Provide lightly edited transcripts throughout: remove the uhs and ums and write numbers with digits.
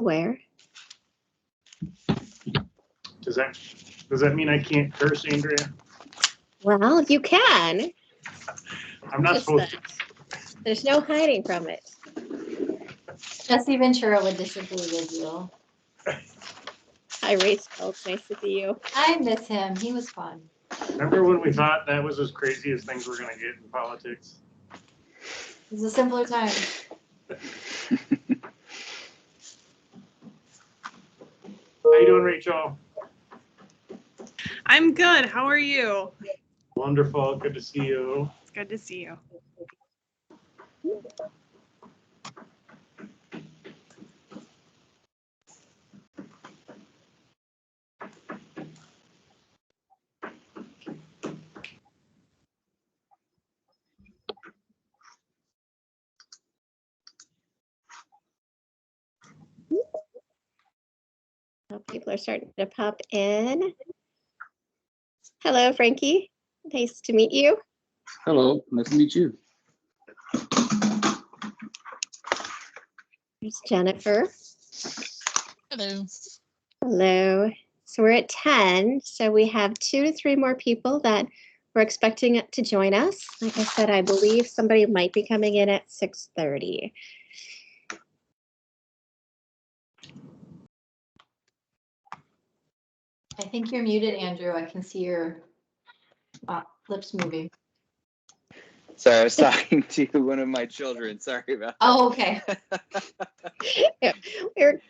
Where? Does that mean I can't curse, Andrea? Well, you can. I'm not supposed to. There's no hiding from it. Jesse Ventura would disagree with you. Hi, Rachel. It's nice to see you. I miss him. He was fun. Remember when we thought that was as crazy as things were going to get in politics? It was a simpler time. How you doing, Rachel? I'm good. How are you? Wonderful. Good to see you. It's good to see you. Oh, people are starting to pop in. Hello, Frankie. Nice to meet you. Hello, nice to meet you. There's Jennifer. Hello. Hello. So we're at 10. So we have 2 to 3 more people that we're expecting to join us. Like I said, I believe somebody might be coming in at 6:30. I think you're muted, Andrew. I can see your lips moving. Sorry, I was talking to one of my children. Sorry about that. Oh, okay. Yeah, we're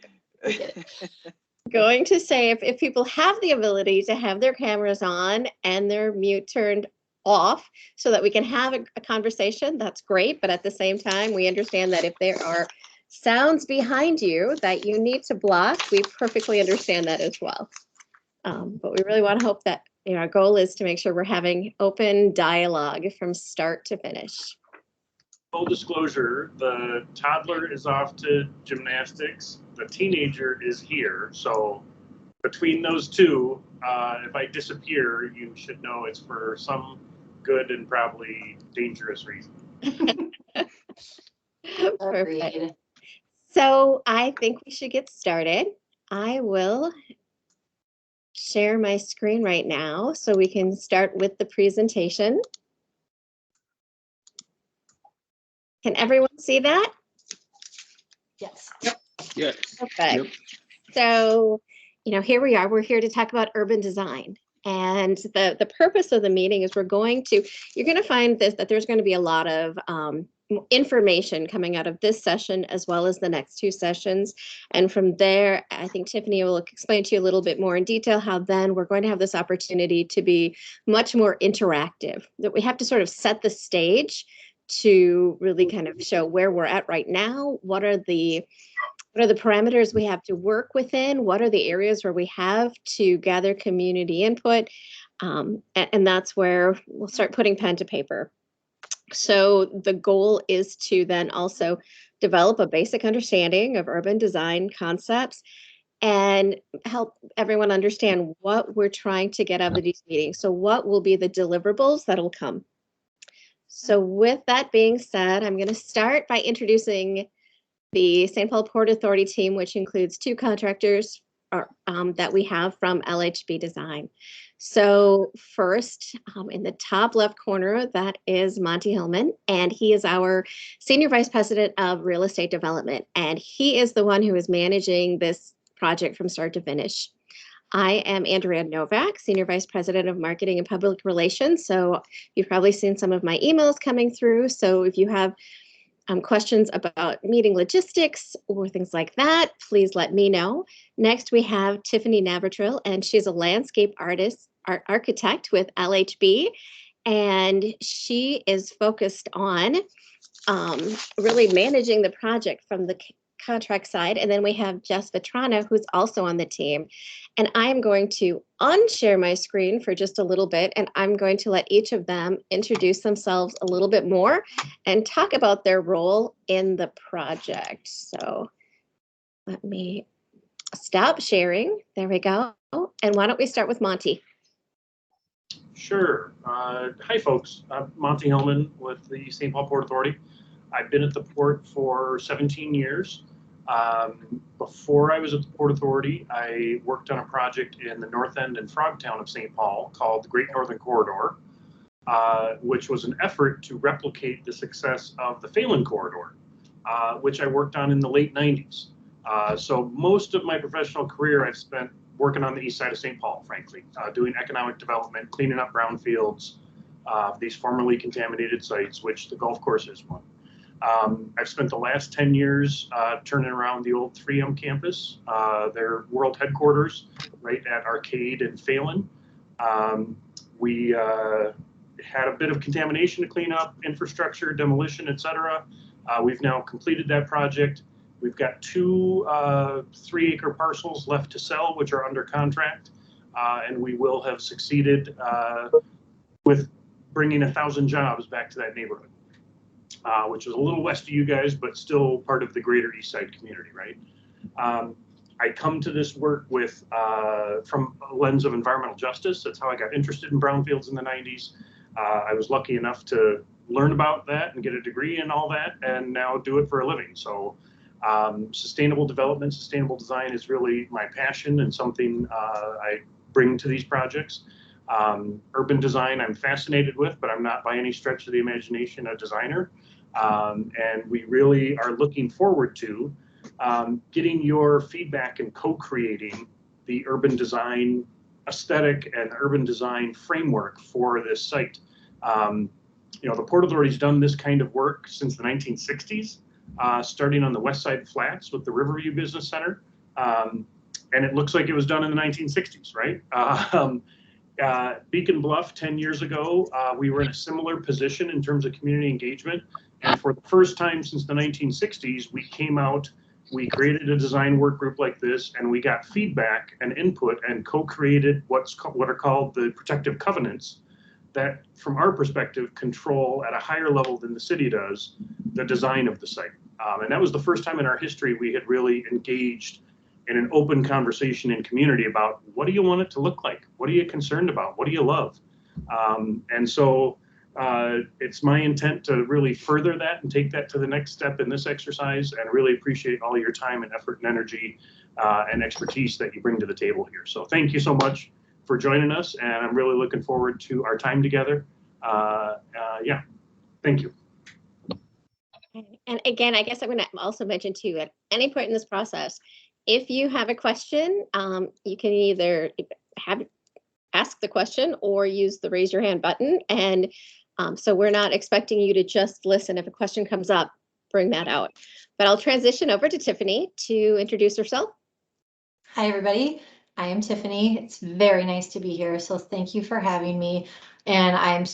going to say if people have the ability to have their cameras on and their mute turned off so that we can have a conversation, that's great. But at the same time, we understand that if there are sounds behind you that you need to block, we perfectly understand that as well. But we really want to hope that, our goal is to make sure we're having open dialogue from start to finish. Full disclosure, the toddler is off to gymnastics. The teenager is here. So between those two, if I disappear, you should know it's for some good and probably dangerous reason. Perfect. So I think we should get started. I will share my screen right now so we can start with the presentation. Can everyone see that? Yes. Yes. Perfect. Yep. So, here we are. We're here to talk about urban design. And the purpose of the meeting is you're going to find that there's going to be a lot of information coming out of this session as well as the next 2 sessions. And from there, I think Tiffany will explain to you a little bit more in detail how then we're going to have this opportunity to be much more interactive, that we have to sort of set the stage to really kind of show where we're at right now. What are the parameters we have to work within? What are the areas where we have to gather community input? And that's where we'll start putting pen to paper. So the goal is to then also develop a basic understanding of urban design concepts and help everyone understand what we're trying to get out of these meetings. So what will be the deliverables that'll come? So with that being said, I'm going to start by introducing the St. Paul Port Authority team, which includes 2 contractors that we have from LHB Design. So first, in the top left corner, that is Monty Hillman, and he is our Senior Vice President of Real Estate Development, and he is the one who is managing this project from start to finish. I am Andrea Novak, Senior Vice President of Marketing and Public Relations, so you've probably seen some of my emails coming through, so if you have questions about meeting logistics or things like that, please let me know. Next, we have Tiffany Navratil, and she's a landscape architect with LHB, and she is focused on really managing the project from the contract side. And then we have Jess Patrano, who's also on the team. And I'm going to unshare my screen for just a little bit, and I'm going to let each of them introduce themselves a little bit more and talk about their role in the project. So let me stop sharing. There we go. And why don't we start with Monty? Sure. Hi, folks. I'm Monty Hillman with the St. Paul Port Authority. I've been at the port for 17 years. Before I was at the Port Authority, I worked on a project in the north end and Frogtown of St. Paul called the Great Northern Corridor, which was an effort to replicate the success of the Phelan Corridor, which I worked on in the late 90s. So most of my professional career I've spent working on the east side of St. Paul, frankly, doing economic development, cleaning up brownfields, these formerly contaminated sites, which the golf course is one. I've spent the last 10 years turning around the old 3M campus, their world headquarters, right at Arcade and Phelan. We had a bit of contamination to clean up, infrastructure, demolition, et cetera. We've now completed that project. We've got 2 3-acre parcels left to sell, which are under contract, and we will have succeeded with bringing 1,000 jobs back to that neighborhood, which is a little west of you guys, but still part of the greater Eastside community, right? I come to this work with from a lens of environmental justice. That's how I got interested in brownfields in the 90s. I was lucky enough to learn about that and get a degree in all that, and now do it for a living. So sustainable development, sustainable design is really my passion and something I bring to these projects. Urban design I'm fascinated with, but I'm not by any stretch of the imagination a designer. And we really are looking forward to getting your feedback and co-creating the urban design aesthetic and urban design framework for this site. You know, the Port Authority's done this kind of work since the 1960s, starting on the west side flats with the Riverview Business Center. And it looks like it was done in the 1960s, right? Beacon Bluff 10 years ago, we were in a similar position in terms of community engagement. And for the first time since the 1960s, we came out, we created a design work group like this, and we got feedback and input and co-created what are called the protective covenants that, from our perspective, control at a higher level than the city does the design of the site. And that was the first time in our history we had really engaged in an open conversation in community about what do you want it to look like? What are you concerned about? What do you love? And so it's my intent to really further that and take that to the next step in this exercise, and really appreciate all your time and effort and energy and expertise that you bring to the table here. So thank you so much for joining us, and I'm really looking forward to our time together. Yeah, thank you. And again, I guess I'm going to also mention too, at any point in this process, if you have a question, you can either ask the question or use the raise your hand button. And so we're not expecting you to just listen. If a question comes up, bring that out. But I'll transition over to Tiffany to introduce herself. Hi, everybody. I am Tiffany. It's very nice to be here. So thank you for having me. And I'm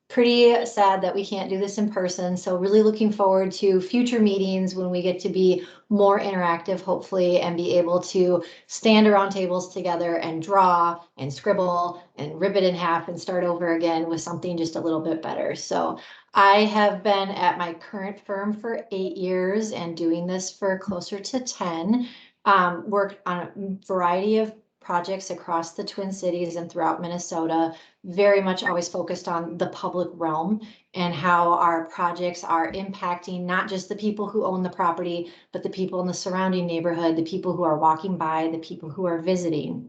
pretty sad that we can't do this in person. So really looking forward to future meetings when we get to be more interactive, hopefully, and be able to stand around tables together and draw and scribble and rip it in half and start over again with something just a little bit better. So I have been at my current firm for 8 years and doing this for closer to 10. Worked on a variety of projects across the Twin Cities and throughout Minnesota, very much always focused on the public realm and how our projects are impacting not just the people who own the property, but the people in the surrounding neighborhood, the people who are walking by, the people who are visiting.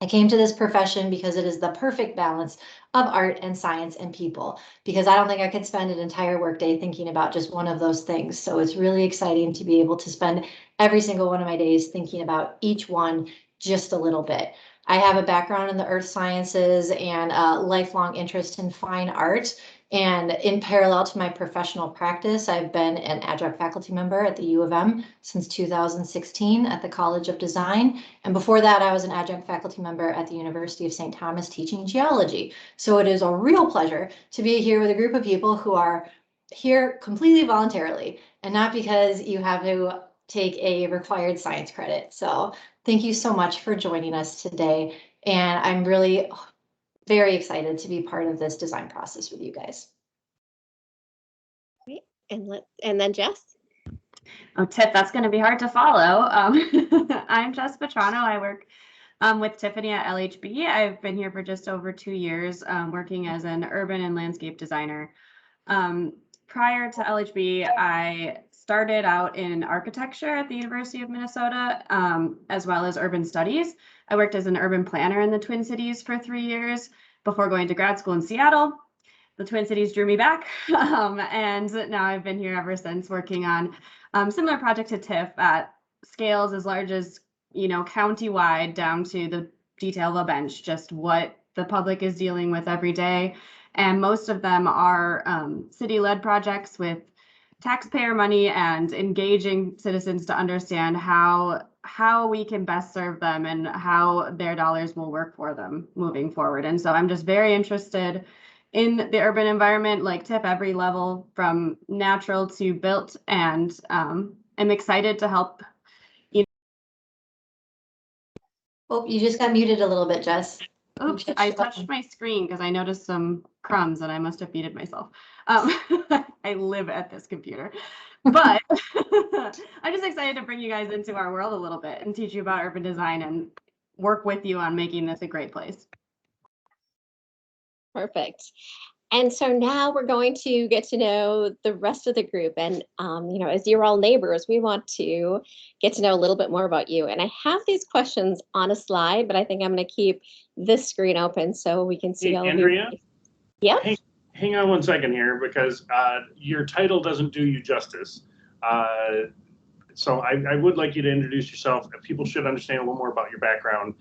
I came to this profession because it is the perfect balance of art and science and people, because I don't think I could spend an entire workday thinking about just one of those things. So it's really exciting to be able to spend every single one of my days thinking about each one just a little bit. I have a background in the earth sciences and a lifelong interest in fine art. And in parallel to my professional practice, I've been an adjunct faculty member at the U of M since 2016 at the College of Design. And before that, I was an adjunct faculty member at the University of St. Thomas teaching geology. So it is a real pleasure to be here with a group of people who are here completely voluntarily and not because you have to take a required science credit. So thank you so much for joining us today. And I'm really very excited to be part of this design process with you guys. Great. And then Jess. Oh, Tiff, that's going to be hard to follow. I'm Jess Patrano. I work with Tiffany at LHB. I've been here for just over 2 years, working as an urban and landscape designer. Prior to LHB, I started out in architecture at the University of Minnesota, as well as urban studies. I worked as an urban planner in the Twin Cities for 3 years before going to grad school in Seattle. The Twin Cities drew me back, and now I've been here ever since, working on similar projects to TIFF at scales as large as, county-wide down to the detail of a bench, just what the public is dealing with every day. And most of them are city-led projects with taxpayer money and engaging citizens to understand how we can best serve them and how their dollars will work for them moving forward. And so I'm just very interested in the urban environment, like TIFF, every level from natural to built, and I'm excited to help. Oh, you just got muted a little bit, Jess. Oops, I touched my screen because I noticed some crumbs and I must have muted myself. I live at this computer, but I'm just excited to bring you guys into our world a little bit and teach you about urban design and work with you on making this a great place. Perfect. And so now we're going to get to know the rest of the group. And, as you're all neighbors, we want to get to know a little bit more about you. And I have these questions on a slide, but I think I'm going to keep this screen open so we can see Hey, all Andrea? of you. Yeah. Hang on one second here, because your title doesn't do you justice. So I would like you to introduce yourself. People should understand a little more about your background.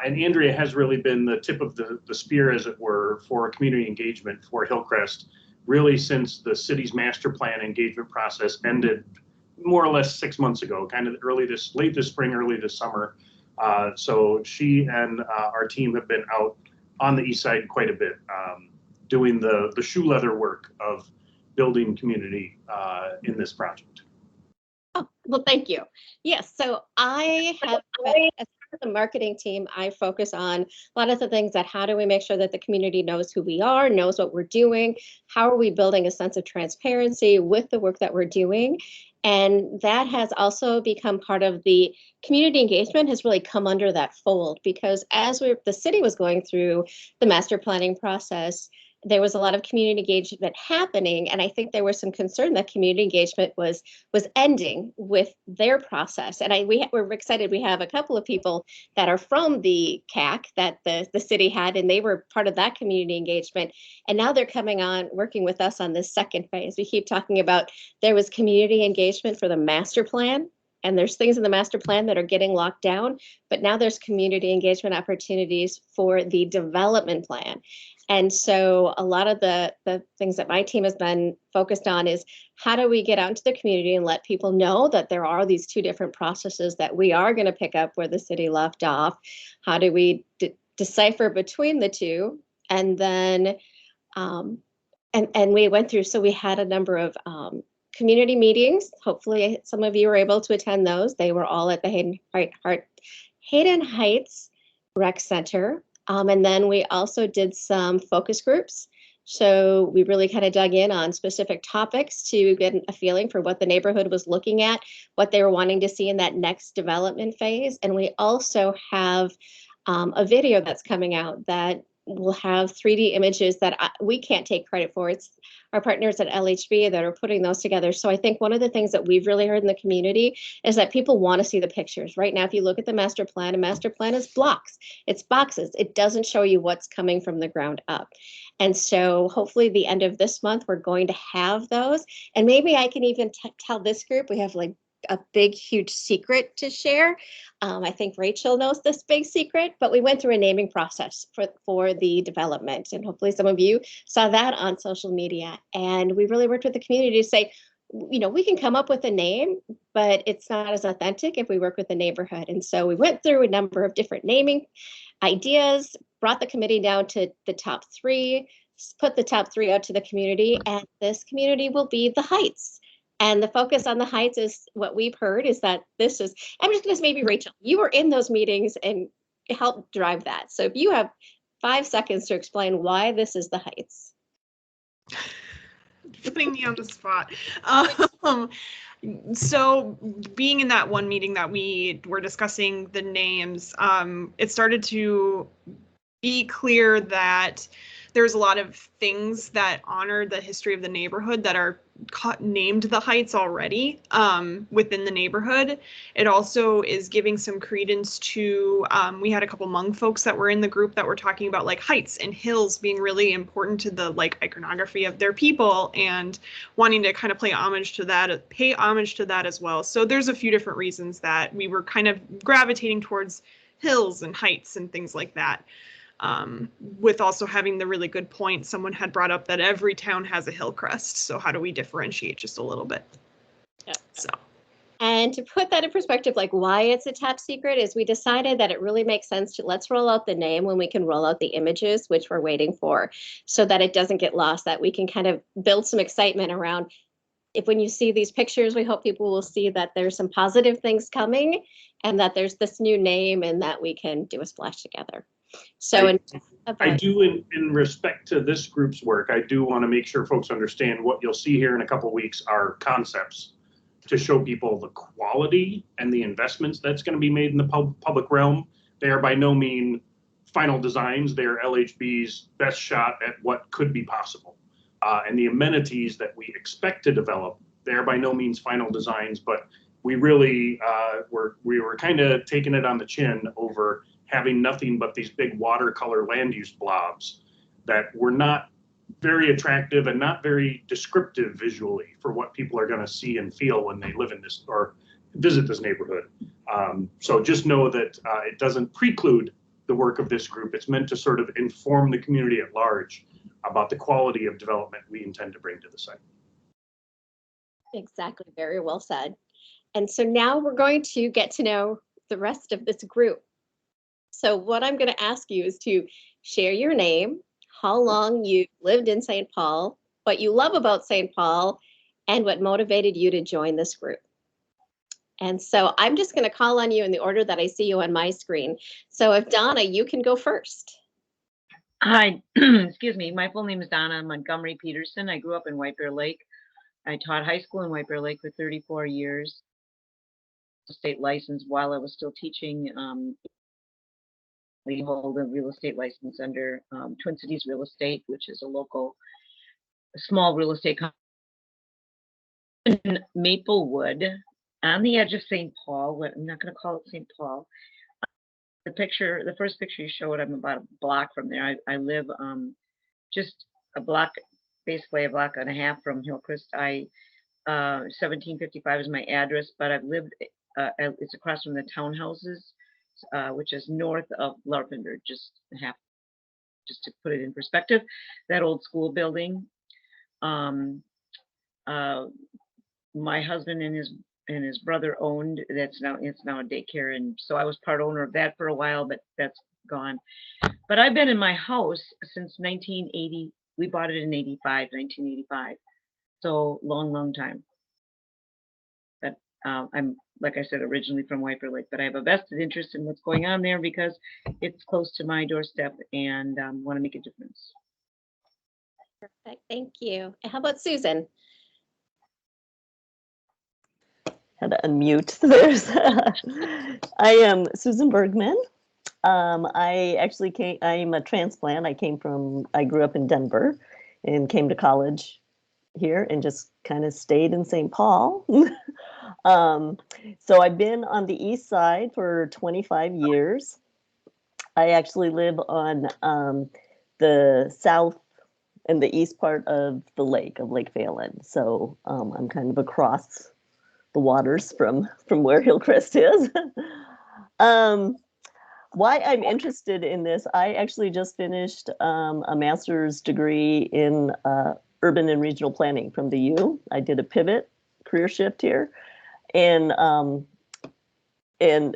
And Andrea has really been the tip of the spear, as it were, for community engagement for Hillcrest, really since the city's master plan engagement process ended more or less 6 months ago, kind of late this spring, early this summer. So she and our team have been out on the east side quite a bit, doing the shoe leather work of building community in this project. Oh, well, thank you. Yes, so I have, as part of the marketing team, I focus on a lot of the things that how do we make sure that the community knows who we are, knows what we're doing, how are we building a sense of transparency with the work that we're doing. And that has also become part of the community engagement, has really come under that fold, because as the city was going through the master planning process, there was a lot of community engagement happening, and I think there was some concern that community engagement was ending with their process. And we're excited. We have a couple of people that are from the CAC that the city had, and they were part of that community engagement. And now they're coming on, working with us on this second phase. We keep talking about there was community engagement for the master plan, and there's things in the master plan that are getting locked down, but now there's community engagement opportunities for the development plan. And so a lot of the things that my team has been focused on is how do we get out into the community and let people know that there are these two different processes that we are going to pick up where the city left off. How do we decipher between the two? And then, and we went through, so we had a number of community meetings. Hopefully some of you were able to attend those. They were all at the Hayden Heights Rec Center. And then we also did some focus groups. So we really kind of dug in on specific topics to get a feeling for what the neighborhood was looking at, what they were wanting to see in that next development phase. And we also have a video that's coming out that will have 3D images that we can't take credit for. It's our partners at LHB that are putting those together. So I think one of the things that we've really heard in the community is that people want to see the pictures. Right now, if you look at the master plan, a master plan is blocks, it's boxes. It doesn't show you what's coming from the ground up. And so hopefully the end of this month, we're going to have those. And maybe I can even tell this group, we have like a big, huge secret to share. I think Rachel knows this big secret, but we went through a naming process for the development. And hopefully some of you saw that on social media. And we really worked with the community to say, we can come up with a name, but it's not as authentic if we work with the neighborhood. And so we went through a number of different naming ideas, brought the committee down to the top 3, put the top 3 out to the community, and this community will be the Heights. And the focus on the Heights is what we've heard is that this is, I'm just going to say, maybe Rachel, you were in those meetings and helped drive that. So if you have 5 seconds to explain why this is the Heights. Putting me on the spot. So being in that one meeting that we were discussing the names, it started to be clear that there's a lot of things that honor the history of the neighborhood that are named the heights already within the neighborhood. It also is giving some credence to, we had a couple Hmong folks that were in the group that were talking about like heights and hills being really important to the like iconography of their people, and wanting to kind of pay homage to that as well. So there's a few different reasons that we were kind of gravitating towards hills and heights and things like that. With also having the really good point, someone had brought up that every town has a hill crest. So how do we differentiate just a little bit? Yeah. So. And to put that in perspective, like why it's a top secret is we decided that it really makes sense to let's roll out the name when we can roll out the images, which we're waiting for, so that it doesn't get lost, that we can kind of build some excitement around. If when you see these pictures, we hope people will see that there's some positive things coming and that there's this new name and that we can do a splash together. So I do, in respect to this group's work, I do want to make sure folks understand what you'll see here in a couple of weeks are concepts to show people the quality and the investments that's going to be made in the public realm. They are by no means final designs. They are LHB's best shot at what could be possible. And the amenities that we expect to develop, they are by no means final designs, but we really we were kind of taking it on the chin over having nothing but these big watercolor land use blobs that were not very attractive and not very descriptive visually for what people are going to see and feel when they live in this or visit this neighborhood. So just know that it doesn't preclude the work of this group. It's meant to sort of inform the community at large about the quality of development we intend to bring to the site. Exactly, very well said. And so now we're going to get to know the rest of this group. So what I'm going to ask you is to share your name, how long you lived in St. Paul, what you love about St. Paul, and what motivated you to join this group. And so I'm just going to call on you in the order that I see you on my screen. So if Donna, you can go first. Hi, excuse me. My full name is Donna Montgomery Peterson. I grew up in White Bear Lake. I taught high school in White Bear Lake for 34 years. State license while I was still teaching. We hold a real estate license under Twin Cities Real Estate, which is a local, small real estate company in Maplewood, on the edge of St. Paul. I'm not going to call it St. Paul. The first picture you showed, I'm about a block from there. I live just a block, basically a block and a half from Hillcrest. 1755 is my address, but I've lived. It's across from the townhouses, which is north of Larpenteur, just to put it in perspective. That old school building. My husband and his brother owned. It's now a daycare, and so I was part owner of that for a while, but that's gone. But I've been in my house since 1980. We bought it in 1985. So long time. But I'm, like I said, originally from White Bear Lake, but I have a vested interest in what's going on there because it's close to my doorstep and want to make a difference. Perfect, thank you. How about Susan? Had to unmute. There's I am Susan Bergman. I'm a transplant. I grew up in Denver and came to college here and just kind of stayed in St. Paul. So I've been on the east side for 25 years. I actually live on the south and the east part of the lake, of Lake Phelan. So I'm kind of across the waters from where Hillcrest is. Why I'm interested in this, I actually just finished a master's degree in urban and regional planning from the U. I did a pivot career shift here. And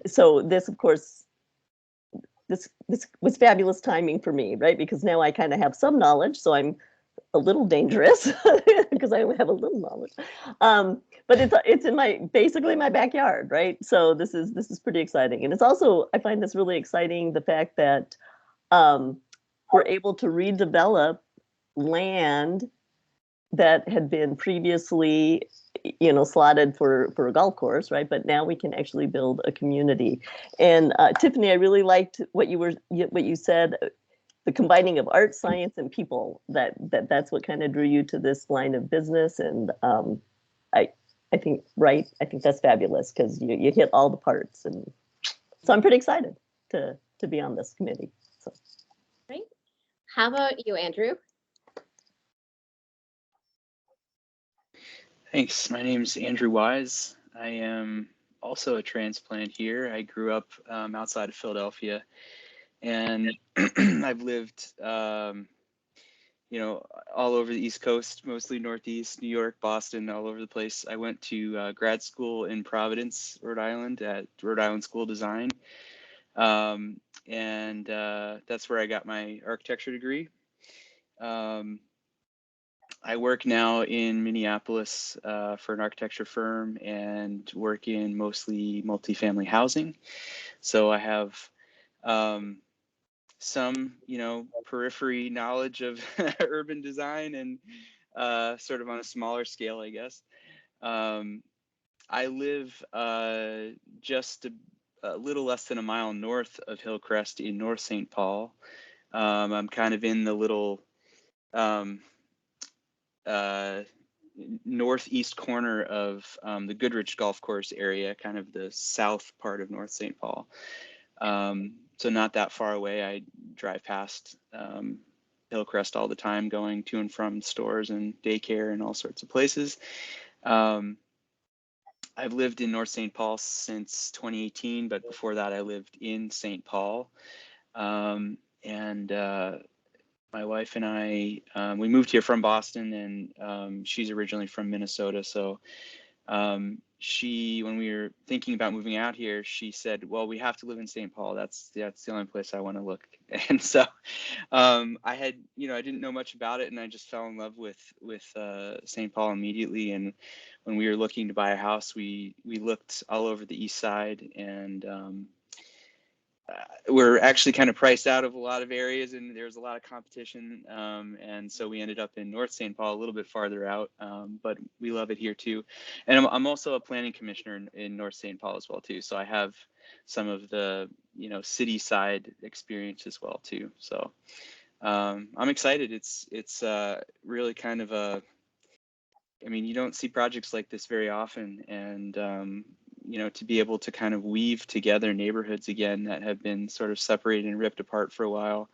so this, of course, this was fabulous timing for me, right? Because now I kind of have some knowledge, so I'm a little dangerous because I have a little knowledge. But it's in basically my backyard, right? So this is pretty exciting. And it's also, I find this really exciting, the fact that we're able to redevelop land that had been previously, slotted for a golf course, right? But now we can actually build a community. And Tiffany, I really liked what you said. the combining of art, science, and people, that's what kind of drew you to this line of business. And I think, right, I think that's fabulous because you hit all the parts. And so I'm pretty excited to be on this committee. So. Great. How about you, Andrew? Thanks. My name's Andrew Wise. I am also a transplant here. I grew up outside of Philadelphia, and I've lived, you know, all over the East Coast, mostly Northeast, New York, Boston, all over the place. I went to grad school in Providence, Rhode Island, at Rhode Island School of Design, and that's where I got my architecture degree. I work now in Minneapolis for an architecture firm and work in mostly multifamily housing. So I have some, you know, periphery knowledge of urban design and sort of on a smaller scale, I guess. I live just a little less than a mile north of Hillcrest in North St. Paul. I'm kind of in the little northeast corner of the Goodrich Golf Course area, kind of the south part of North St. Paul. So not that far away. I drive past Hillcrest all the time, going to and from stores and daycare and all sorts of places. I've lived in North St. Paul since 2018, but before that I lived in St. Paul. My wife and I, we moved here from Boston, and she's originally from Minnesota. So when we were thinking about moving out here, she said, well, we have to live in St. Paul. That's the only place I want to look. And so I didn't know much about it, and I just fell in love with St. Paul immediately. And when we were looking to buy a house, we looked all over the Eastside, and we're actually kind of priced out of a lot of areas, and there's a lot of competition. And so we ended up in North St. Paul, a little bit farther out, but we love it here too. And I'm also a planning commissioner in North St. Paul as well too. So I have some of the, you know, city side experience as well too. So I'm excited. It's really kind of you don't see projects like this very often, and you know, to be able to kind of weave together neighborhoods again that have been sort of separated and ripped apart for a while,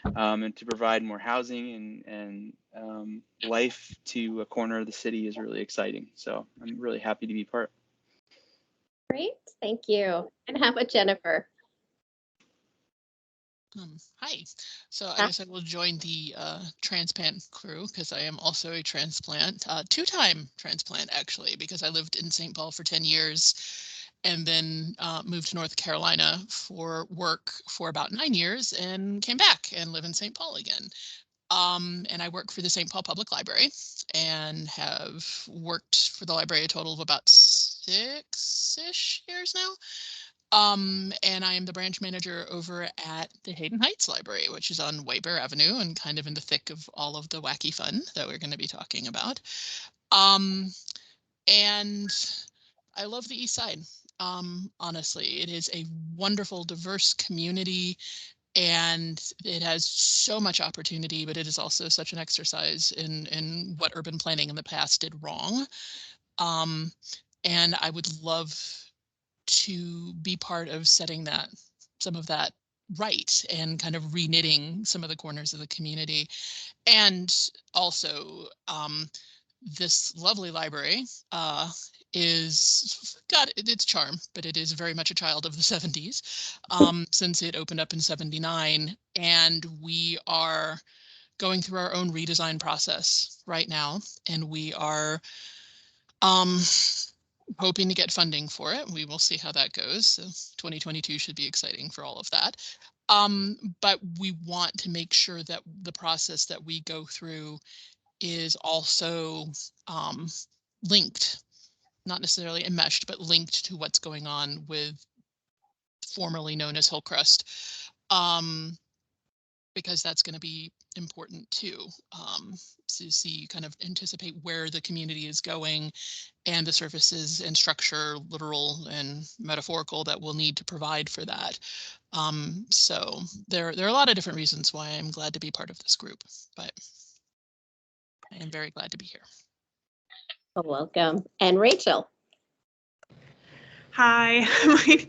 and to provide more housing and life to a corner of the city is really exciting. So I'm really happy to be part. Great, thank you. And how about Jennifer? Hi. So I guess I will join the transplant crew because I am also a transplant, two-time transplant actually, because I lived in St. Paul for 10 years and then moved to North Carolina for work for about 9 years and came back and live in St. Paul again. And I work for the St. Paul Public Library and have worked for the library a total of about 6-ish years now. And I am the branch manager over at the Hayden Heights Library, which is on Weber Avenue and kind of in the thick of all of the wacky fun that we're going to be talking about. And I love the East Side. Honestly, it is a wonderful, diverse community, and it has so much opportunity, but it is also such an exercise in what urban planning in the past did wrong. And I would love to be part of setting some of that right and kind of reknitting some of the corners of the community. And also this lovely library is got its charm, but it is very much a child of the 70s since it opened up in 79, and we are going through our own redesign process right now, and we are hoping to get funding for it. We will see how that goes. So 2022 should be exciting for all of that. But we want to make sure that the process that we go through is also linked, not necessarily enmeshed, but linked to what's going on with formerly known as Hillcrest. because that's going to be important too, to see, kind of anticipate where the community is going and the services and structure, literal and metaphorical, that we'll need to provide for that. So there are a lot of different reasons why I'm glad to be part of this group, but I am very glad to be here. Welcome. And Rachel. Hi,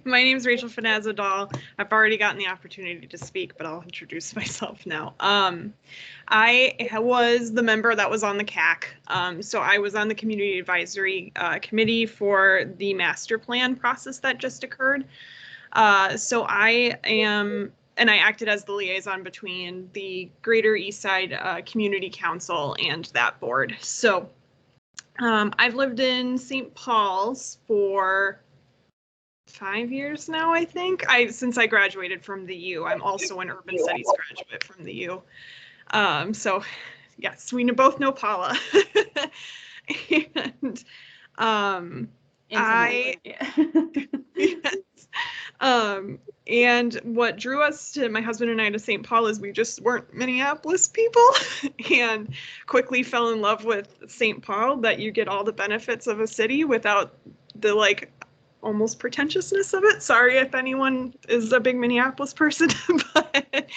my name is Rachel Finazadal. I've already gotten the opportunity to speak, but I'll introduce myself now. I was the member that was on the CAC. So I was on the Community Advisory Committee for the master plan process that just occurred. So I am, and I acted as the liaison between the Greater Eastside Community Council and that board. So I've lived in St. Paul's for 5 years now, I think. Since I graduated from the U. I'm also an urban studies graduate from the U. So yes, we both know Paula. And yes. And what drew us to, my husband and I, to St. Paul is we just weren't Minneapolis people, and quickly fell in love with St. Paul, that you get all the benefits of a city without the like almost pretentiousness of it. Sorry if anyone is a big Minneapolis person, but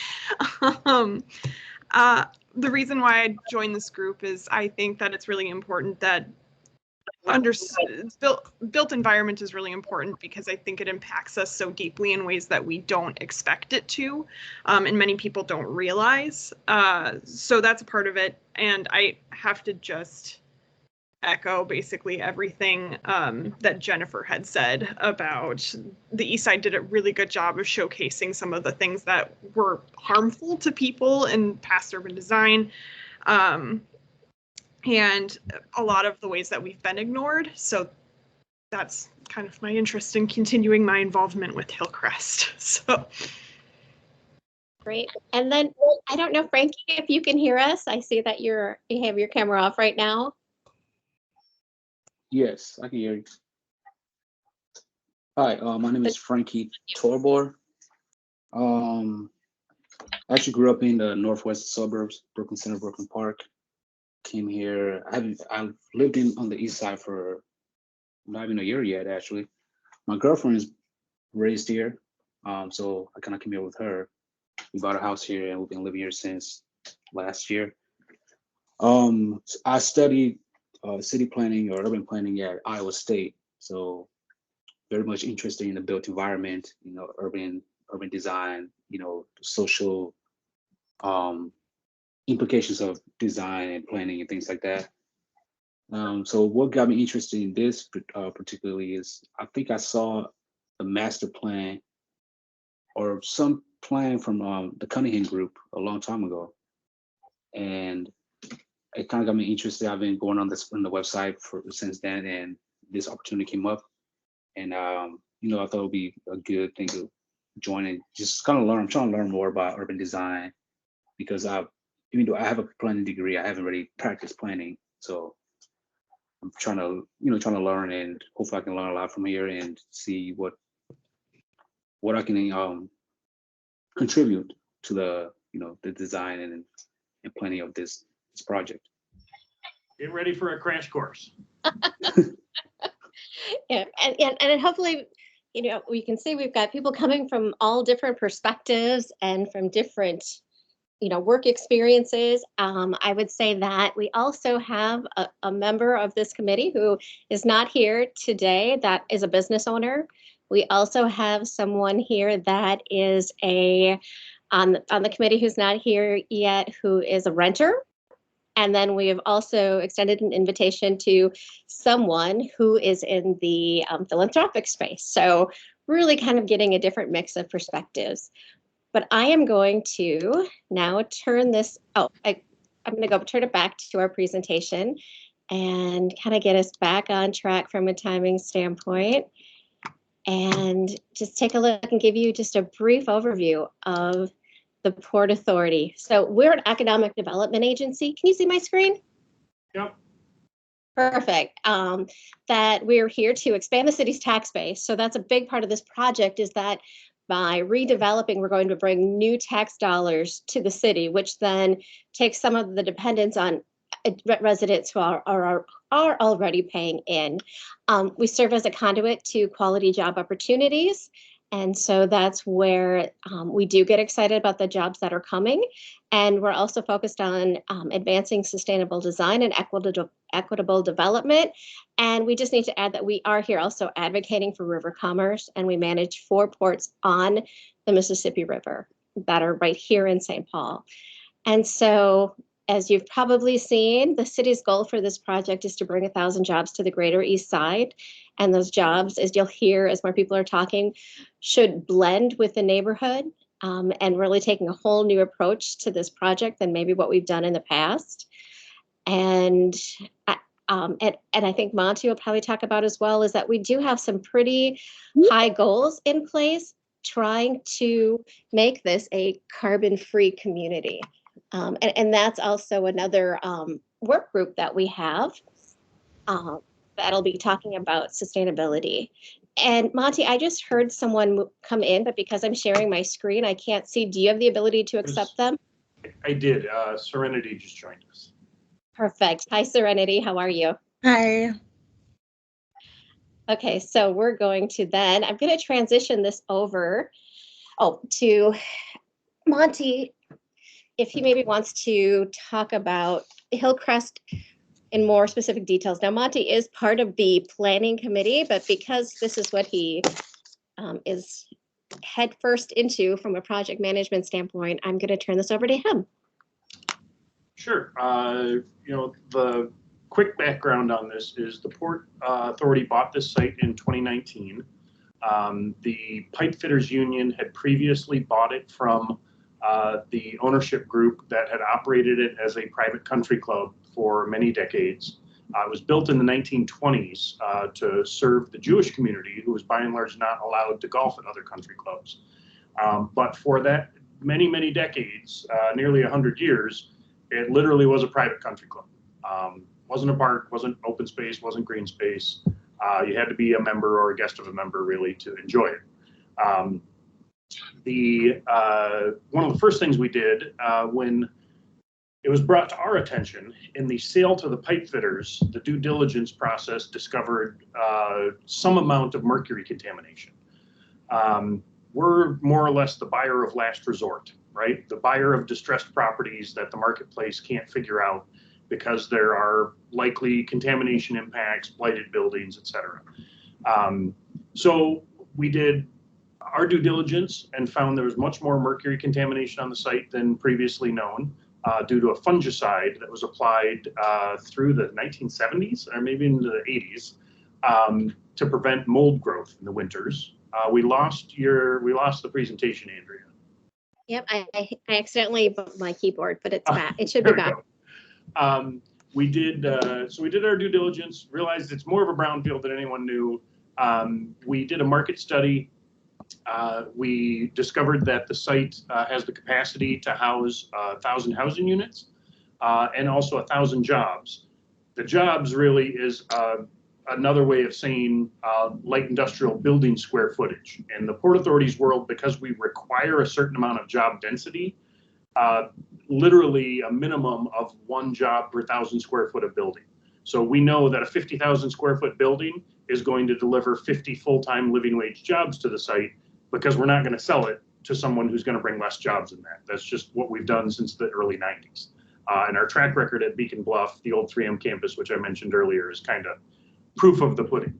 the reason why I joined this group is I think that it's really important that built environment is really important, because I think it impacts us so deeply in ways that we don't expect it to, and many people don't realize. So that's a part of it, and I have to just echo basically everything that Jennifer had said about the Eastside. Did a really good job of showcasing some of the things that were harmful to people in past urban design, and a lot of the ways that we've been ignored. So that's kind of my interest in continuing my involvement with Hillcrest. So Great. And then I don't know, Frankie, if you can hear us. I see that you have your camera off right now. Yes, I can hear you. Hi, my name is Frankie Torbor. I actually grew up in the northwest suburbs, Brooklyn Center, Brooklyn Park. Came here. I've lived on the east side for not even a year yet, actually. My girlfriend is raised here, so I kind of came here with her. We bought a house here, and we've been living here since last year. I studied city planning or urban planning at Iowa State, so very much interested in the built environment, urban design, social implications of design and planning and things like that. So what got me interested in this particularly is I think I saw the master plan or some plan from the Cunningham group a long time ago, and it kind of got me interested. I've been going on the website since then, and this opportunity came up, and I thought it would be a good thing to join and just kind of learn. I'm trying to learn more about urban design, because even though I have a planning degree, I haven't really practiced planning. So I'm trying to learn, and hopefully I can learn a lot from here and see what I can contribute to the the design and planning of this project. Get ready for a crash course. Yeah, and hopefully, we can see we've got people coming from all different perspectives and from different, work experiences. I would say that we also have a member of this committee who is not here today, that is a business owner. We also have someone here that is on the committee who's not here yet, who is a renter. And then we have also extended an invitation to someone who is in the philanthropic space. So really kind of getting a different mix of perspectives. But I am going to now turn this, I'm going to go turn it back to our presentation and kind of get us back on track from a timing standpoint, and just take a look and give you just a brief overview of the Port Authority. So we're an economic development agency. Can you see my screen? Yep. Perfect. That we're here to expand the city's tax base. So that's a big part of this project, is that by redeveloping, we're going to bring new tax dollars to the city, which then takes some of the dependence on residents who are already paying in. We serve as a conduit to quality job opportunities. And so that's where we do get excited about the jobs that are coming. And we're also focused on advancing sustainable design and equitable development. And we just need to add that we are here also advocating for river commerce, and we manage 4 ports on the Mississippi River that are right here in St. Paul. And so, as you've probably seen, the city's goal for this project is to bring 1,000 jobs to the greater East Side. And those jobs, as you'll hear as more people are talking, should blend with the neighborhood, and really taking a whole new approach to this project than maybe what we've done in the past. And I think Monty will probably talk about as well, is that we do have some pretty high goals in place trying to make this a carbon-free community. And that's also another work group that we have that'll be talking about sustainability. And Monty, I just heard someone come in, but because I'm sharing my screen, I can't see. Do you have the ability to accept them? I did. Serenity just joined us. Perfect. Hi, Serenity. How are you? Hi. Okay, so we're going to then, I'm going to transition this over to Monty, if he maybe wants to talk about Hillcrest in more specific details. Now, Monty is part of the planning committee, but because this is what he is head first into from a project management standpoint, I'm going to turn this over to him. Sure. The quick background on this is the Port Authority bought this site in 2019. The Pipe Fitters Union had previously bought it from the ownership group that had operated it as a private country club for many decades. It was built in the 1920s to serve the Jewish community, who was by and large not allowed to golf at other country clubs. But for that many decades, nearly 100 years, it literally was a private country club. Wasn't a park, wasn't open space, wasn't green space. You had to be a member or a guest of a member really to enjoy it. One of the first things we did when it was brought to our attention in the sale to the pipe fitters, the due diligence process discovered some amount of mercury contamination. We're more or less the buyer of last resort, right? The buyer of distressed properties that the marketplace can't figure out because there are likely contamination impacts, blighted buildings, et cetera. So we did our due diligence and found there was much more mercury contamination on the site than previously known due to a fungicide that was applied through the 1970s or maybe into the 80s to prevent mold growth in the winters. We lost the presentation, Andrea. Yep, I accidentally bumped my keyboard, but it's back. It should be back. We did our due diligence, realized it's more of a brownfield than anyone knew. We did a market study. We discovered that the site has the capacity to house 1,000 housing units and also 1,000 jobs. The jobs really is another way of saying light industrial building square footage. In the Port Authority's world, because we require a certain amount of job density, literally a minimum of 1 job per 1,000 square foot of building. So we know that a 50,000 square foot building is going to deliver 50 full-time living wage jobs to the site, because we're not going to sell it to someone who's going to bring less jobs than that. That's just what we've done since the early 90s. And our track record at Beacon Bluff, the old 3M campus, which I mentioned earlier, is kind of proof of the pudding.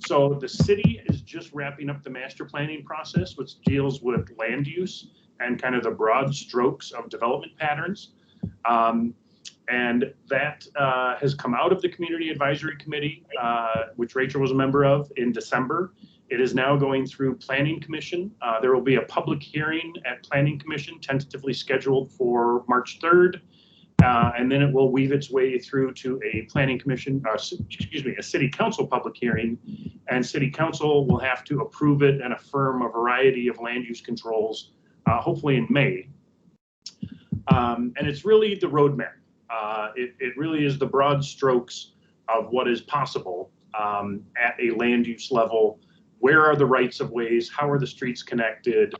So the city is just wrapping up the master planning process, which deals with land use and kind of the broad strokes of development patterns. And that has come out of the Community Advisory Committee, which Rachel was a member of in December. It is now going through Planning Commission. There will be a public hearing at Planning Commission, tentatively scheduled for March 3rd. And then it will weave its way through to a Planning Commission, a City Council public hearing. And City Council will have to approve it and affirm a variety of land use controls, hopefully in May. And it's really the roadmap. It really is the broad strokes of what is possible at a land use level where are the rights of ways? How are the streets connected?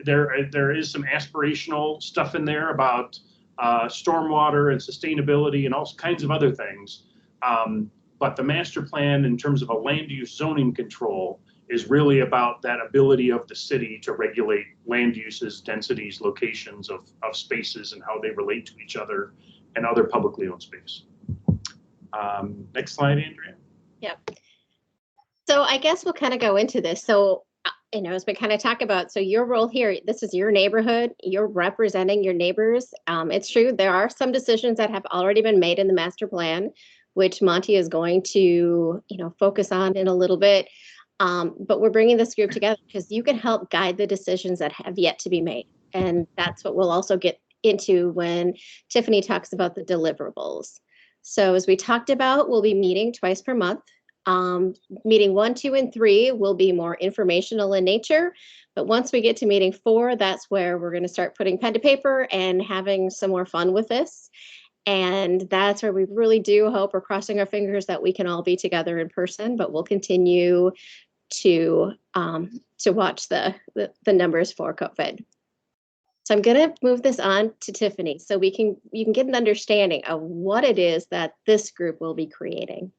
There is some aspirational stuff in there about stormwater and sustainability and all kinds of other things. But the master plan in terms of a land use zoning control is really about that ability of the city to regulate land uses, densities, locations of spaces and how they relate to each other and other publicly owned space. Next slide, Andrea. Yep. So I guess we'll kind of go into this. So, as we kind of talk about, so your role here, this is your neighborhood, you're representing your neighbors. It's true, there are some decisions that have already been made in the master plan, which Monty is going to, focus on in a little bit. But we're bringing this group together because you can help guide the decisions that have yet to be made. And that's what we'll also get into when Tiffany talks about the deliverables. So as we talked about, we'll be meeting twice per month. Meeting 1, 2, and 3 will be more informational in nature. But once we get to meeting 4, that's where we're going to start putting pen to paper and having some more fun with this. And that's where we really do hope, we're crossing our fingers that we can all be together in person, but we'll continue to watch the numbers for COVID. So I'm going to move this on to Tiffany so you can get an understanding of what it is that this group will be creating.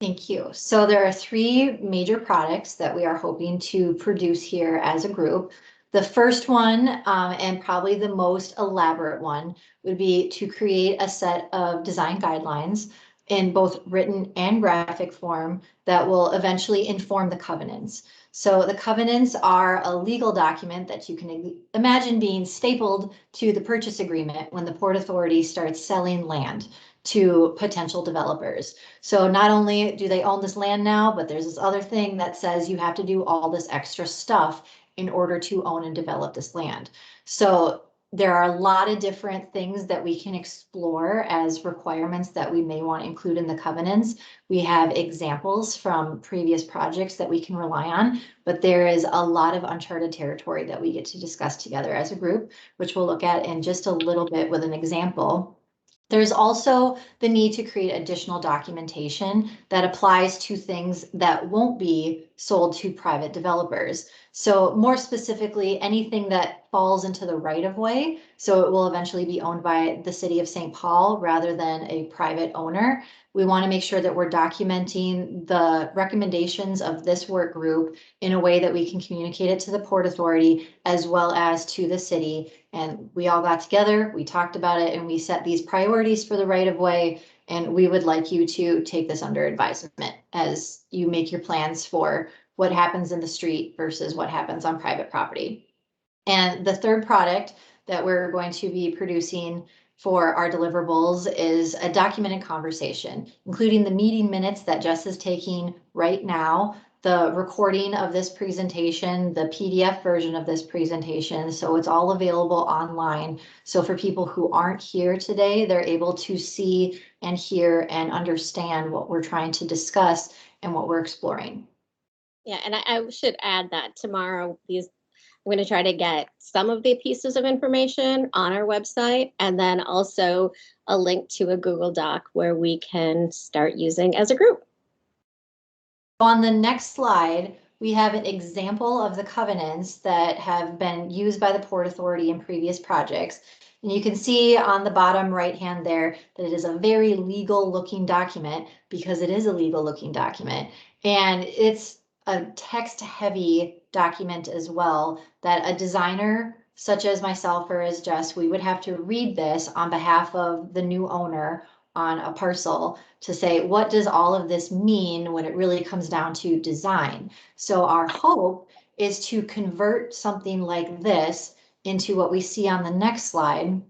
Thank you. So there are 3 major products that we are hoping to produce here as a group. The first one, and probably the most elaborate one, would be to create a set of design guidelines in both written and graphic form that will eventually inform the covenants. So the covenants are a legal document that you can imagine being stapled to the purchase agreement when the Port Authority starts selling land to potential developers. So not only do they own this land now, but there's this other thing that says you have to do all this extra stuff in order to own and develop this land. So there are a lot of different things that we can explore as requirements that we may want to include in the covenants. We have examples from previous projects that we can rely on, but there is a lot of uncharted territory that we get to discuss together as a group, which we'll look at in just a little bit with an example. There's also the need to create additional documentation that applies to things that won't be sold to private developers. So more specifically, anything that falls into the right of way. So it will eventually be owned by the city of St. Paul rather than a private owner. We want to make sure that we're documenting the recommendations of this work group in a way that we can communicate it to the Port Authority as well as to the city. And we all got together, we talked about it, and we set these priorities for the right of way. And we would like you to take this under advisement as you make your plans for what happens in the street versus what happens on private property. And the third product that we're going to be producing for our deliverables is a documented conversation, including the meeting minutes that Jess is taking right now, the recording of this presentation, the PDF version of this presentation. So it's all available online. So for people who aren't here today, they're able to see and hear and understand what we're trying to discuss and what we're exploring. Yeah, and I should add that tomorrow, I'm going to try to get some of the pieces of information on our website and then also a link to a Google Doc where we can start using as a group. On the next slide, we have an example of the covenants that have been used by the Port Authority in previous projects. And you can see on the bottom right hand there that it is a very legal looking document because it is a legal looking document. And it's a text heavy document as well that a designer such as myself or as Jess, we would have to read this on behalf of the new owner on a parcel to say, what does all of this mean when it really comes down to design? So our hope is to convert something like this into what we see on the next slide,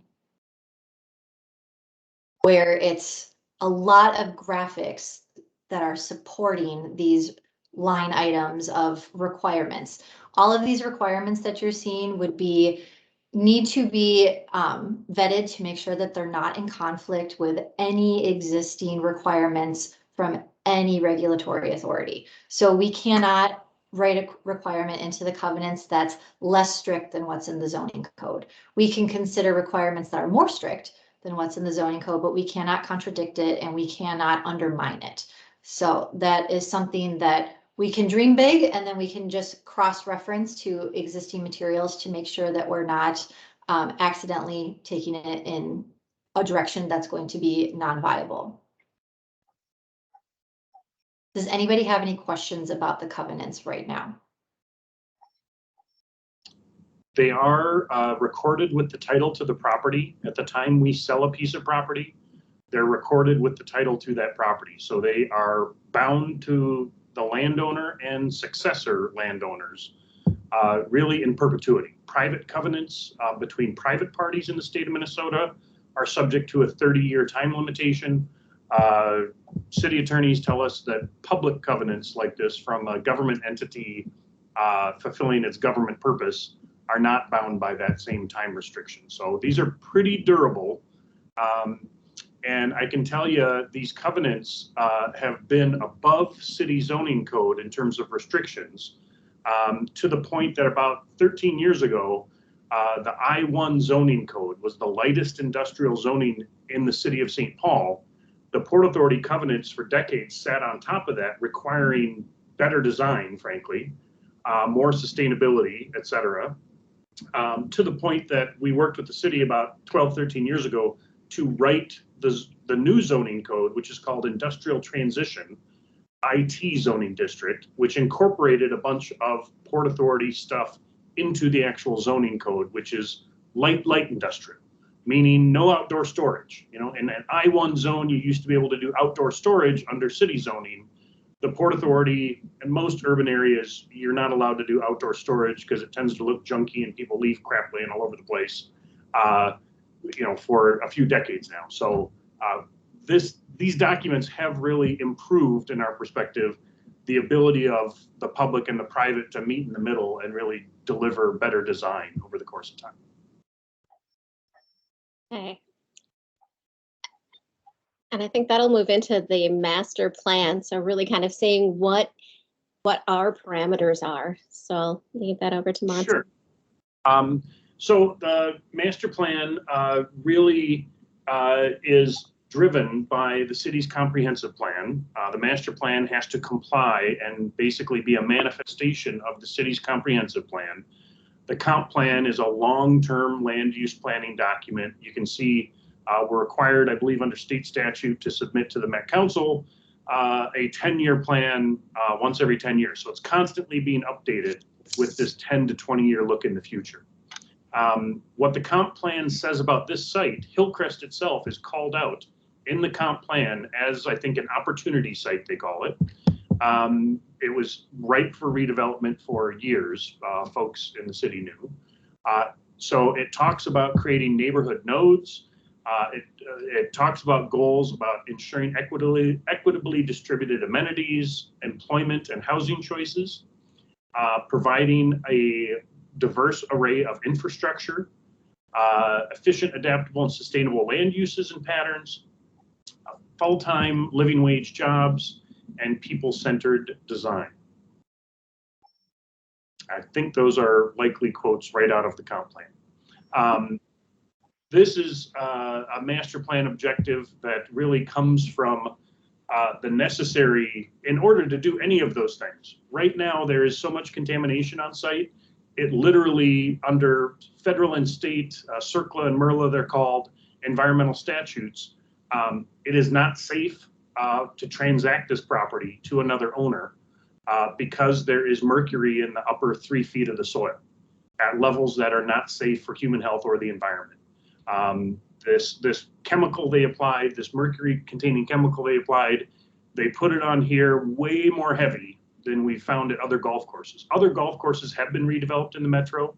where it's a lot of graphics that are supporting these line items of requirements. All of these requirements that you're seeing would need to be vetted to make sure that they're not in conflict with any existing requirements from any regulatory authority. So we cannot write a requirement into the covenants that's less strict than what's in the zoning code. We can consider requirements that are more strict than what's in the zoning code, but we cannot contradict it and we cannot undermine it. So that is something that we can dream big, and then we can just cross-reference to existing materials to make sure that we're not accidentally taking it in a direction that's going to be non-viable. Does anybody have any questions about the covenants right now? They are recorded with the title to the property. At the time we sell a piece of property, they're recorded with the title to that property. So they are bound to the landowner and successor landowners, really in perpetuity. Private covenants between private parties in the state of Minnesota are subject to a 30-year time limitation. City attorneys tell us that public covenants like this from a government entity fulfilling its government purpose are not bound by that same time restriction. So these are pretty durable. And I can tell you these covenants have been above city zoning code in terms of restrictions, to the point that about 13 years ago, the I-1 zoning code was the lightest industrial zoning in the city of St. Paul. The Port Authority covenants for decades sat on top of that, requiring better design, frankly, more sustainability, et cetera, to the point that we worked with the city about 12, 13 years ago to write the new zoning code, which is called Industrial Transition IT Zoning District, which incorporated a bunch of Port Authority stuff into the actual zoning code, which is light industrial, meaning no outdoor storage. You know, in an I-1 zone, you used to be able to do outdoor storage under city zoning. The Port Authority and most urban areas, you're not allowed to do outdoor storage because it tends to look junky and people leave crap laying all over the place, you know, for a few decades now. So these documents have really improved, in our perspective, the ability of the public and the private to meet in the middle and really deliver better design over the course of time. Okay. And I think that'll move into the master plan. So really kind of seeing what our parameters are. So I'll leave that over to Monty. Sure. So the master plan really is driven by the city's comprehensive plan. The master plan has to comply and basically be a manifestation of the city's comprehensive plan. The comp plan is a long-term land use planning document. You can see we're required, I believe, under state statute to submit to the Met Council a 10-year plan once every 10 years. So it's constantly being updated with this 10 to 20-year look in the future. What the comp plan says about this site, Hillcrest itself, is called out in the comp plan as, I think, an opportunity site, they call it. It was ripe for redevelopment for years, folks in the city knew. So it talks about creating neighborhood nodes. It talks about goals about ensuring equitably distributed amenities, employment and housing choices, providing a diverse array of infrastructure, efficient, adaptable, and sustainable land uses and patterns, full-time living wage jobs, and people-centered design. I think those are likely quotes right out of the comp plan. This is a master plan objective that really comes from the necessary in order to do any of those things. Right now, there is so much contamination on site. It literally, under federal and state, CERCLA and MERLA, they're called, environmental statutes, it is not safe to transact this property to another owner because there is mercury in the upper 3 feet of the soil at levels that are not safe for human health or the environment. This chemical they applied, this mercury-containing chemical they applied, they put it on here way more heavy than we found at other golf courses. Other golf courses have been redeveloped in the metro.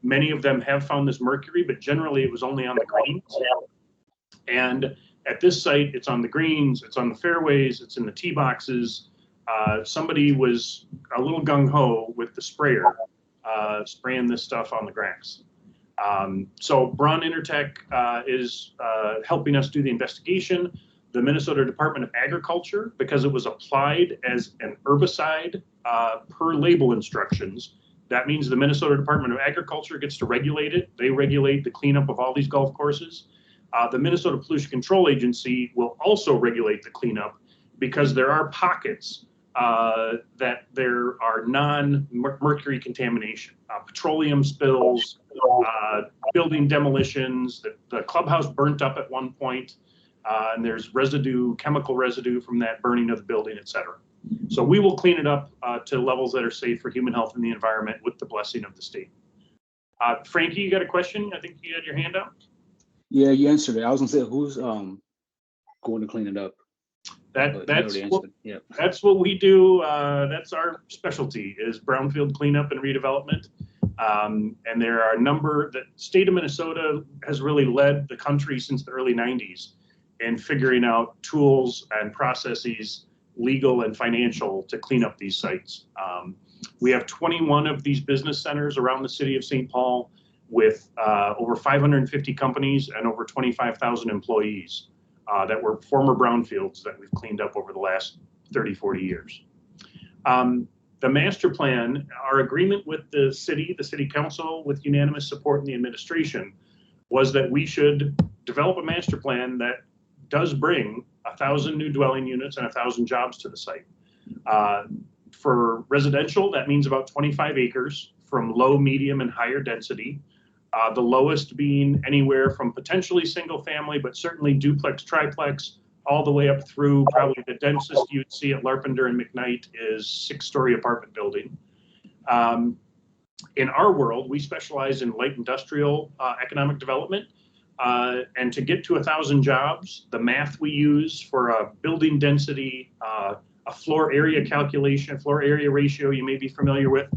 Many of them have found this mercury, but generally it was only on the greens. And at this site, it's on the greens, it's on the fairways, it's in the tee boxes. Somebody was a little gung-ho with the sprayer, spraying this stuff on the grass. So Braun Intertech is helping us do the investigation. The Minnesota Department of Agriculture, because it was applied as an herbicide per label instructions, that means the Minnesota Department of Agriculture gets to regulate it. They regulate the cleanup of all these golf courses. The Minnesota Pollution Control Agency will also regulate the cleanup because there are pockets that there are non-mercury contamination, petroleum spills, building demolitions. The clubhouse burnt up at one point, and there's residue, chemical residue from that burning of the building, et cetera. So we will clean it up to levels that are safe for human health and the environment with the blessing of the state. Frankie, you got a question? I think you had your hand up. Yeah, you answered it. I was gonna say, who's going to clean it up? That's what we do. That's our specialty, is brownfield cleanup and redevelopment. And there are a number that state of Minnesota has really led the country since the early 90s in figuring out tools and processes, legal and financial, to clean up these sites. We have 21 of these business centers around the city of St. Paul with over 550 companies and over 25,000 employees that were former brownfields that we've cleaned up over the last 30, 40 years. The master plan, our agreement with the city council, with unanimous support in the administration, was that we should develop a master plan that does bring 1,000 new dwelling units and 1,000 jobs to the site. For residential, that means about 25 acres from low, medium, and higher density. The lowest being anywhere from potentially single family, but certainly duplex, triplex, all the way up through probably the densest you'd see at Larpenteur and McKnight is 6-story apartment building. In our world, we specialize in light industrial economic development. And to get to 1,000 jobs, the math we use for a building density, a floor area calculation, floor area ratio you may be familiar with,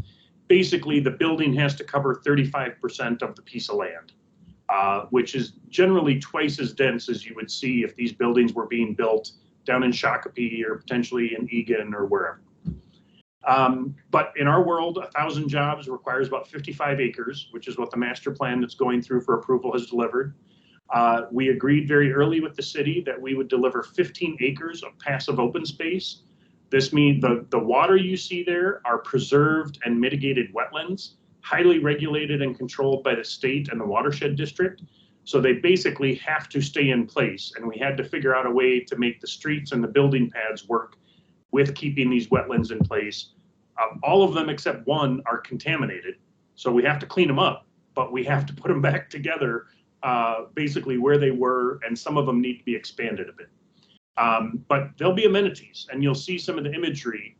basically the building has to cover 35% of the piece of land, which is generally twice as dense as you would see if these buildings were being built down in Shakopee or potentially in Egan or wherever. But in our world, 1,000 jobs requires about 55 acres, which is what the master plan that's going through for approval has delivered. We agreed very early with the city that we would deliver 15 acres of passive open space. This means the water you see there are preserved and mitigated wetlands, highly regulated and controlled by the state and the watershed district. So they basically have to stay in place. And we had to figure out a way to make the streets and the building pads work with keeping these wetlands in place. All of them except one are contaminated. So we have to clean them up, but we have to put them back together basically where they were, and some of them need to be expanded a bit. But there'll be amenities, and you'll see some of the imagery.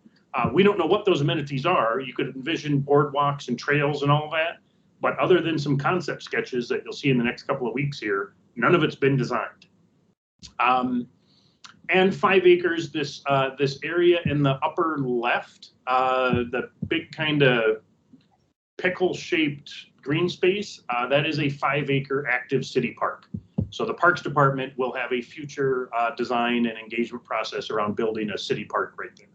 We don't know what those amenities are. You could envision boardwalks and trails and all of that, but other than some concept sketches that you'll see in the next couple of weeks here, none of it's been designed. And 5 acres, this area in the upper left, the big kind of pickle-shaped green space, that is a 5-acre active city park. So the Parks Department will have a future design and engagement process around building a city park right there.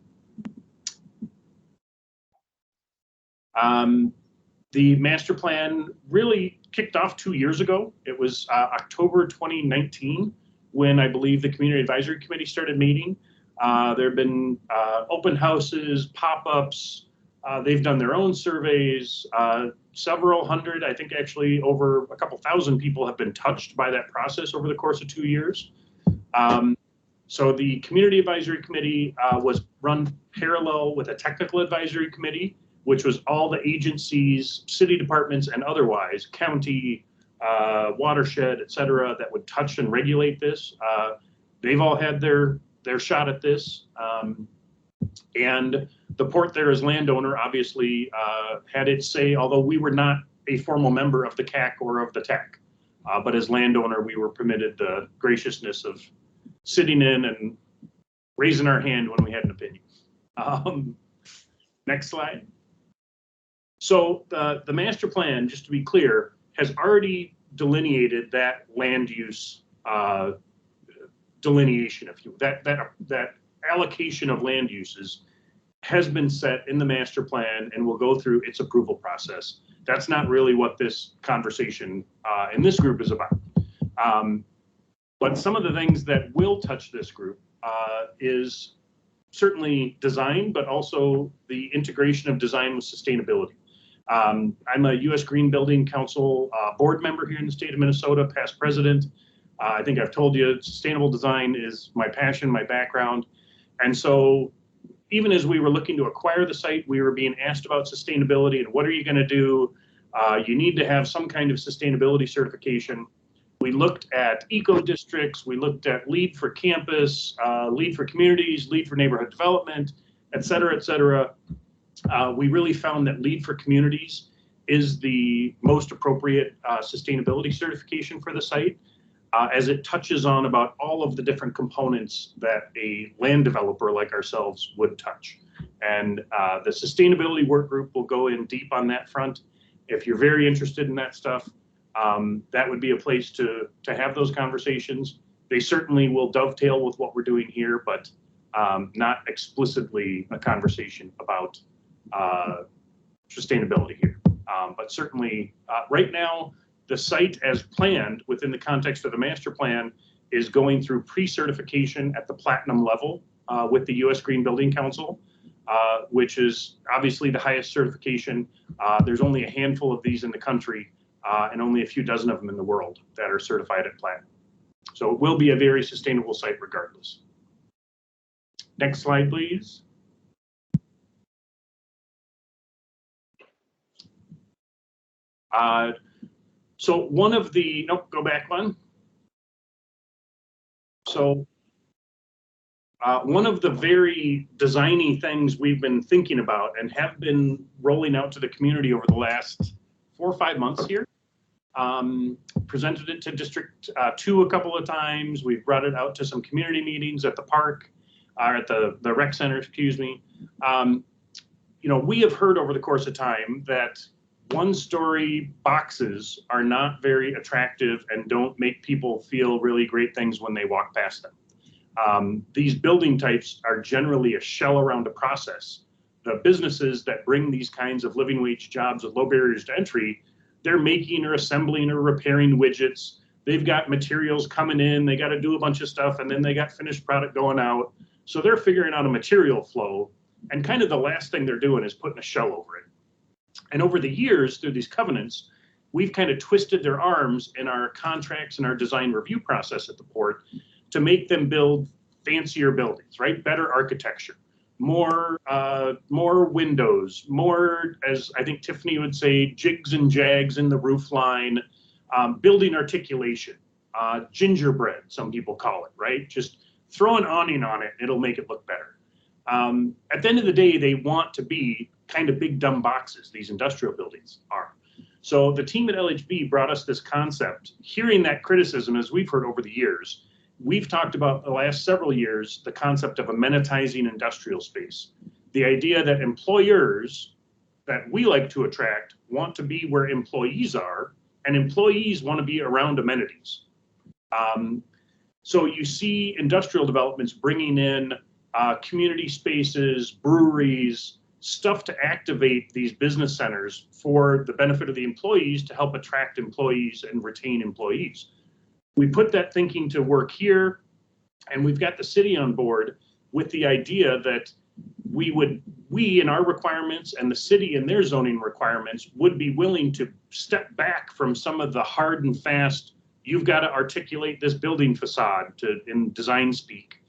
The master plan really kicked off 2 years ago. It was October 2019 when I believe the Community Advisory Committee started meeting. There have been open houses, pop-ups. They've done their own surveys. Several hundred, I think actually over a couple thousand people have been touched by that process over the course of 2 years. So the Community Advisory Committee was run parallel with a Technical Advisory Committee, which was all the agencies, city departments and otherwise, county, watershed, et cetera, that would touch and regulate this. They've all had their shot at this. And the port there as landowner obviously had its say, although we were not a formal member of the CAC or of the TEC. But as landowner, we were permitted the graciousness of sitting in and raising our hand when we had an opinion. Next slide. So the master plan, just to be clear, has already delineated that land use delineation, if you will. That allocation of land uses has been set in the master plan and will go through its approval process. That's not really what this conversation in this group is about. But some of the things that will touch this group is certainly design, but also the integration of design with sustainability. I'm a U.S. Green Building Council board member here in the state of Minnesota, past president. I think I've told you sustainable design is my passion, my background. And so even as we were looking to acquire the site, we were being asked about sustainability and what are you going to do? You need to have some kind of sustainability certification. We looked at eco districts, we looked at LEED for campus, LEED for communities, LEED for neighborhood development, et cetera, et cetera. We really found that LEED for communities is the most appropriate sustainability certification for the site, as it touches on about all of the different components that a land developer like ourselves would touch. And the sustainability work group will go in deep on that front. If you're very interested in that stuff, that would be a place to have those conversations. They certainly will dovetail with what we're doing here, but not explicitly a conversation about sustainability here. But certainly right now, the site as planned within the context of the master plan is going through pre-certification at the platinum level with the U.S. Green Building Council, which is obviously the highest certification. There's only a handful of these in the country and only a few dozen of them in the world that are certified at platinum. So it will be a very sustainable site regardless. Next slide, please. So one of the, nope, go back one. So one of the very designy things we've been thinking about and have been rolling out to the community over the last 4 or 5 months here. Presented it to District 2 a couple of times. We've brought it out to some community meetings at the park, or at the rec center, excuse me. You know, we have heard over the course of time that one-story boxes are not very attractive and don't make people feel really great things when they walk past them. These building types are generally a shell around a process. The businesses that bring these kinds of living wage jobs with low barriers to entry, they're making or assembling or repairing widgets. They've got materials coming in, they got to do a bunch of stuff, and then they got finished product going out. So they're figuring out a material flow, and kind of the last thing they're doing is putting a shell over it. And over the years, through these covenants, we've kind of twisted their arms in our contracts and our design review process at the port to make them build fancier buildings, right? Better architecture, more windows, more, as I think Tiffany would say, jigs and jags in the roof line, building articulation, gingerbread, some people call it, right? Just throw an awning on it, it'll make it look better. At the end of the day, they want to be kind of big dumb boxes, these industrial buildings are. So the team at LHB brought us this concept. Hearing that criticism, as we've heard over the years, we've talked about the last several years, the concept of amenitizing industrial space. The idea that employers that we like to attract want to be where employees are, and employees want to be around amenities. So you see industrial developments bringing in community spaces, breweries, stuff to activate these business centers for the benefit of the employees to help attract employees and retain employees. We put that thinking to work here, and we've got the city on board with the idea that we in our requirements and the city in their zoning requirements would be willing to step back from some of the hard and fast, you've got to articulate this building facade to, in design speak,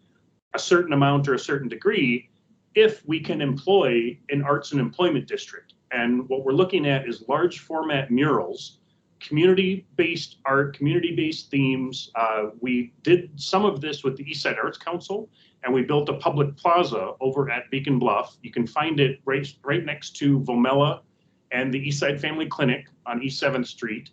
a certain amount or a certain degree, if we can employ an arts and employment district. And what we're looking at is large format murals, community-based art, community-based themes. We did some of this with the Eastside Arts Council, and we built a public plaza over at Beacon Bluff. You can find it right next to Vomella and the Eastside Family Clinic on East 7th Street.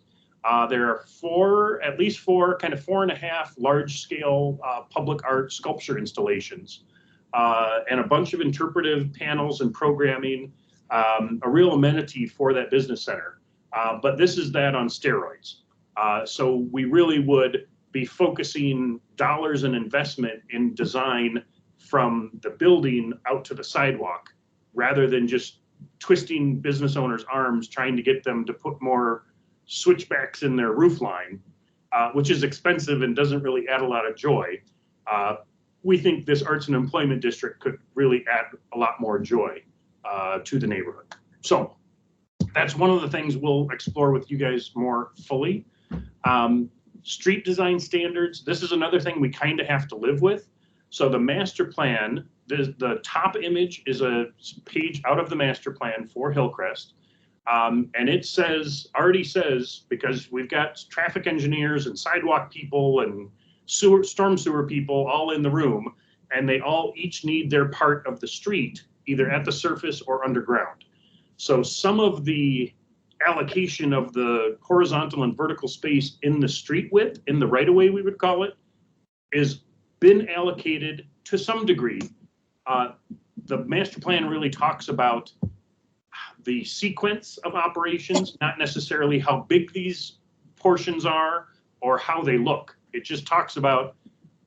There are at least four, kind of 4.5 large-scale public art sculpture installations, and a bunch of interpretive panels and programming, a real amenity for that business center. But this is that on steroids. So we really would be focusing dollars and investment in design from the building out to the sidewalk, rather than just twisting business owners' arms trying to get them to put more switchbacks in their roof line, which is expensive and doesn't really add a lot of joy. We think this arts and employment district could really add a lot more joy to the neighborhood. So that's one of the things we'll explore with you guys more fully. Street design standards, this is another thing we kind of have to live with. So the master plan the top image is a page out of the master plan for Hillcrest. And it already says, because we've got traffic engineers and sidewalk people and storm sewer people all in the room, and they all each need their part of the street, either at the surface or underground. So some of the allocation of the horizontal and vertical space in the street width, in the right of way, we would call it, is been allocated to some degree. The master plan really talks about the sequence of operations, not necessarily how big these portions are or how they look. It just talks about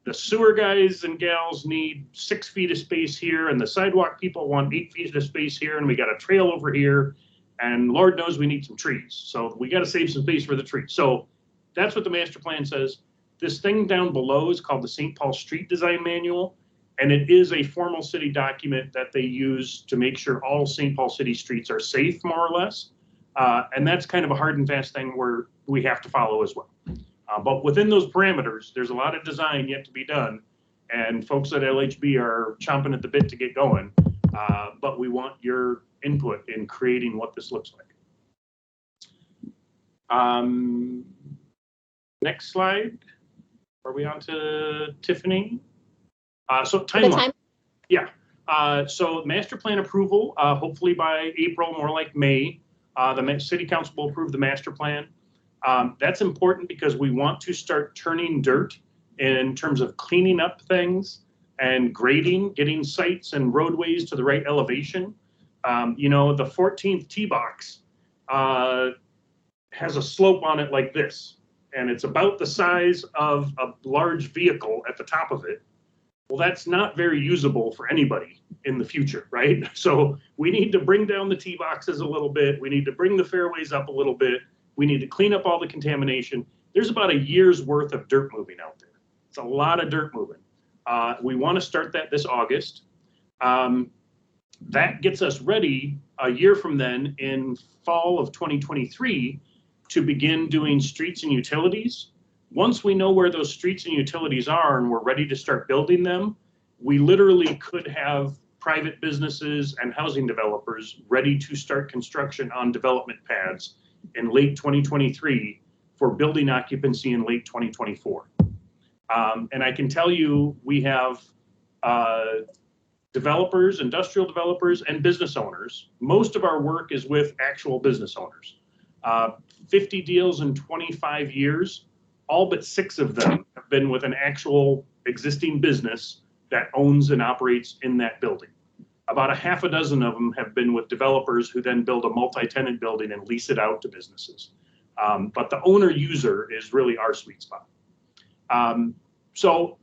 the sewer guys and gals need 6 feet of space here, and the sidewalk people want 8 feet of space here, and we got a trail over here, and Lord knows we need some trees. So we got to save some space for the trees. So that's what the master plan says. This thing down below is called the St. Paul Street Design Manual, and it is a formal city document that they use to make sure all St. Paul city streets are safe, more or less. And that's kind of a hard and fast thing where we have to follow as well. But within those parameters, there's a lot of design yet to be done, and folks at LHB are chomping at the bit to get going. But we want your input in creating what this looks like. Next slide. Are we on to Tiffany? So timeline. Yeah. So master plan approval, hopefully by April, more like May. The city council will approve the master plan. That's important because we want to start turning dirt in terms of cleaning up things and grading, getting sites and roadways to the right elevation. You know, the 14th tee box has a slope on it like this, and it's about the size of a large vehicle at the top of it. Well, that's not very usable for anybody in the future, right? So we need to bring down the tee boxes a little bit. We need to bring the fairways up a little bit. We need to clean up all the contamination. There's about a year's worth of dirt moving out there. It's a lot of dirt moving. We want to start that this August. That gets us ready a year from then in fall of 2023 to begin doing streets and utilities. Once we know where those streets and utilities are and we're ready to start building them, we literally could have private businesses and housing developers ready to start construction on development pads in late 2023 for building occupancy in late 2024. And I can tell you, we have developers, industrial developers, and business owners. Most of our work is with actual business owners. 50 deals in 25 years. All but 6 of them have been with an actual existing business that owns and operates in that building. About a half a dozen of them have been with developers who then build a multi-tenant building and lease it out to businesses. But the owner user is really our sweet spot. So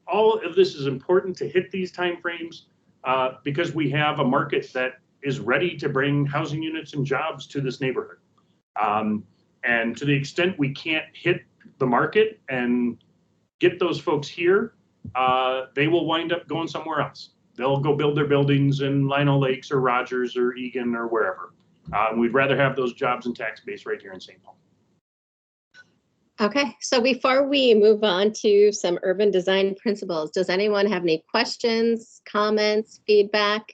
all of this is important to hit these timeframes because we have a market that is ready to bring housing units and jobs to this neighborhood. And to the extent we can't hit the market and get those folks here, they will wind up going somewhere else. They'll go build their buildings in Lino Lakes or Rogers or Egan or wherever. We'd rather have those jobs and tax base right here in St. Paul. Okay, so before we move on to some urban design principles, does anyone have any questions, comments, feedback?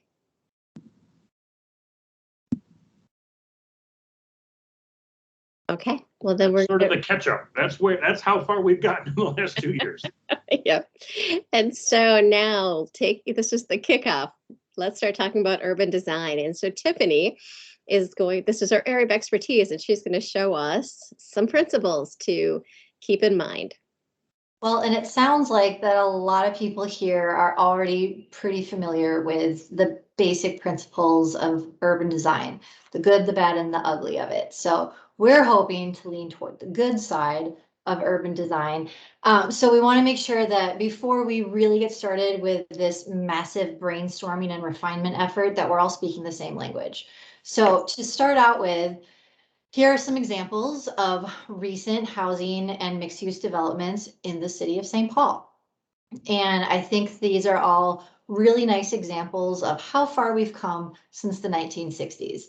Okay, well then we're sort of the catch up. That's how far we've gotten in the last 2 years. Yeah. And so now this is the kickoff. Let's start talking about urban design. And so Tiffany this is her area of expertise, and she's going to show us some principles to keep in mind. Well, and it sounds like that a lot of people here are already pretty familiar with the basic principles of urban design, the good, the bad, and the ugly of it. So we're hoping to lean toward the good side of urban design. So we want to make sure that before we really get started with this massive brainstorming and refinement effort, that we're all speaking the same language. So to start out with, here are some examples of recent housing and mixed-use developments in the city of St. Paul. And I think these are all really nice examples of how far we've come since the 1960s,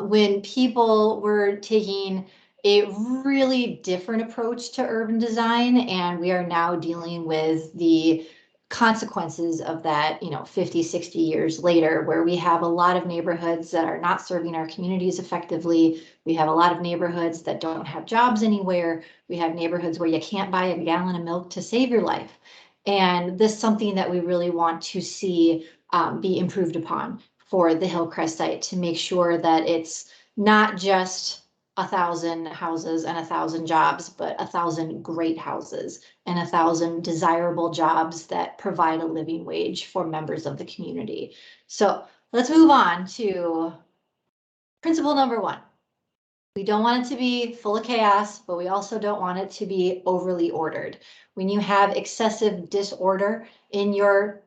when people were taking a really different approach to urban design, and we are now dealing with the consequences of that, 50, 60 years later, where we have a lot of neighborhoods that are not serving our communities effectively. We have a lot of neighborhoods that don't have jobs anywhere. We have neighborhoods where you can't buy a gallon of milk to save your life. And this is something that we really want to see be improved upon for the Hillcrest site, to make sure that it's not just 1,000 houses and 1,000 jobs, but 1,000 great houses and 1,000 desirable jobs that provide a living wage for members of the community. So let's move on to principle number 1. We don't want it to be full of chaos, but we also don't want it to be overly ordered. When you have excessive disorder in your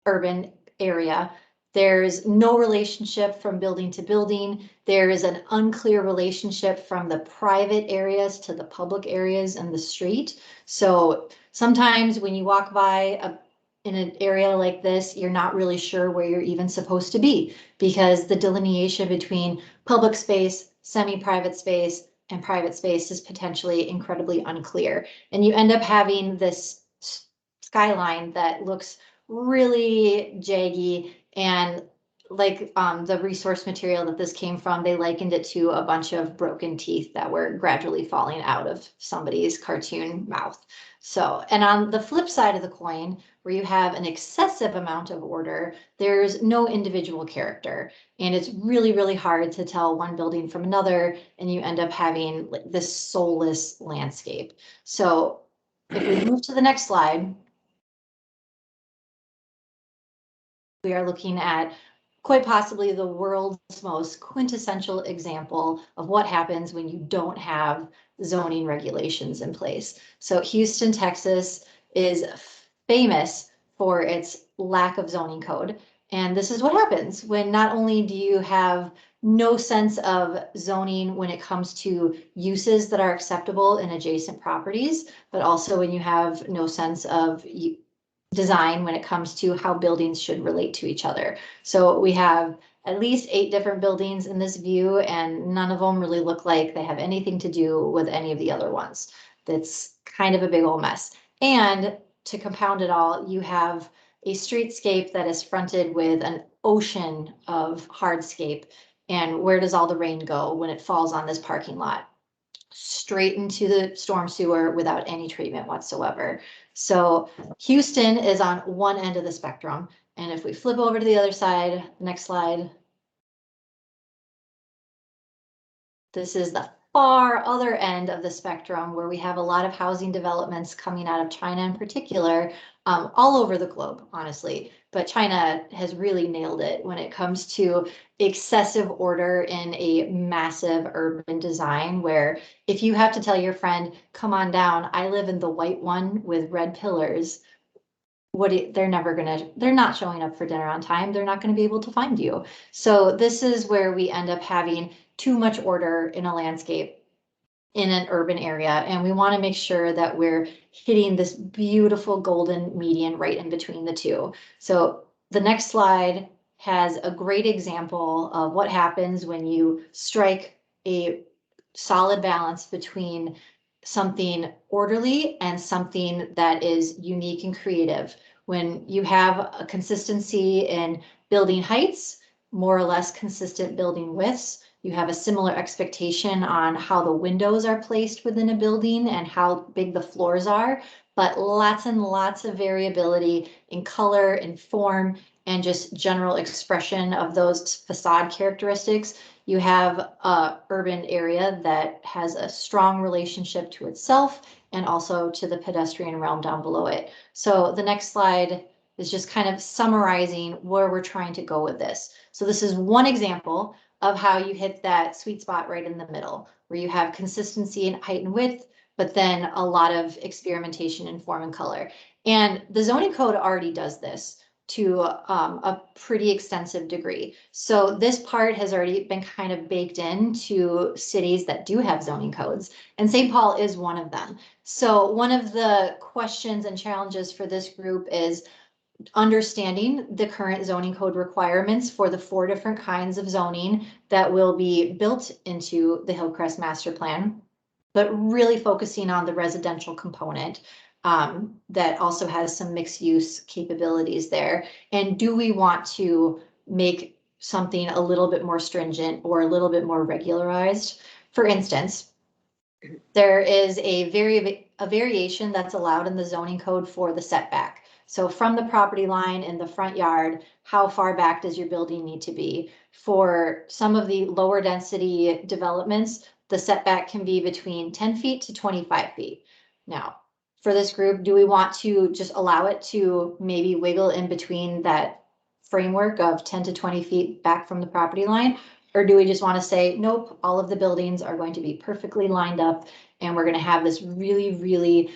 urban area, there's no relationship from building to building. There is an unclear relationship from the private areas to the public areas and the street. So sometimes when you walk by in an area like this, you're not really sure where you're even supposed to be, because the delineation between public space, semi-private space, and private space is potentially incredibly unclear. And you end up having this skyline that looks really jaggy, and like the resource material that this came from, they likened it to a bunch of broken teeth that were gradually falling out of somebody's cartoon mouth. So, and on the flip side of the coin, where you have an excessive amount of order, there's no individual character, and it's really, really hard to tell one building from another, and you end up having this soulless landscape. So if we move to the next slide, we are looking at quite possibly the world's most quintessential example of what happens when you don't have zoning regulations in place. So Houston, Texas is famous for its lack of zoning code. And this is what happens when not only do you have no sense of zoning when it comes to uses that are acceptable in adjacent properties, but also when you have no sense of design when it comes to how buildings should relate to each other. So we have at least 8 different buildings in this view, and none of them really look like they have anything to do with any of the other ones. That's kind of a big old mess. And to compound it all, you have a streetscape that is fronted with an ocean of hardscape. And where does all the rain go when it falls on this parking lot? Straight into the storm sewer without any treatment whatsoever. So Houston is on one end of the spectrum. And if we flip over to the other side, next slide. This is the far other end of the spectrum, where we have a lot of housing developments coming out of China in particular, all over the globe, honestly. But China has really nailed it when it comes to excessive order in a massive urban design, where if you have to tell your friend, come on down, I live in the white one with red pillars, they're not showing up for dinner on time. They're not going to be able to find you. So this is where we end up having too much order in a landscape in an urban area. And we want to make sure that we're hitting this beautiful golden median right in between the two. So the next slide has a great example of what happens when you strike a solid balance between something orderly and something that is unique and creative. When you have a consistency in building heights, more or less consistent building widths, you have a similar expectation on how the windows are placed within a building and how big the floors are, but lots and lots of variability in color and form and just general expression of those facade characteristics. You have a urban area that has a strong relationship to itself and also to the pedestrian realm down below it. So the next slide is just kind of summarizing where we're trying to go with this. So this is one example of how you hit that sweet spot right in the middle, where you have consistency in height and width, but then a lot of experimentation in form and color. And the zoning code already does this to a pretty extensive degree. So this part has already been kind of baked into cities that do have zoning codes, and St. Paul is one of them. So one of the questions and challenges for this group is understanding the current zoning code requirements for the 4 different kinds of zoning that will be built into the Hillcrest Master Plan, but really focusing on the residential component. that also has some mixed use capabilities there. And do we want to make something a little bit more stringent or a little bit more regularized? For instance, there is a variation that's allowed in the zoning code for the setback. So from the property line in the front yard, how far back does your building need to be? For some of the lower density developments, the setback can be between 10 feet to 25 feet. Now, for this group, do we want to just allow it to maybe wiggle in between that framework of 10 to 20 feet back from the property line? Or do we just want to say, nope, all of the buildings are going to be perfectly lined up and we're going to have this really, really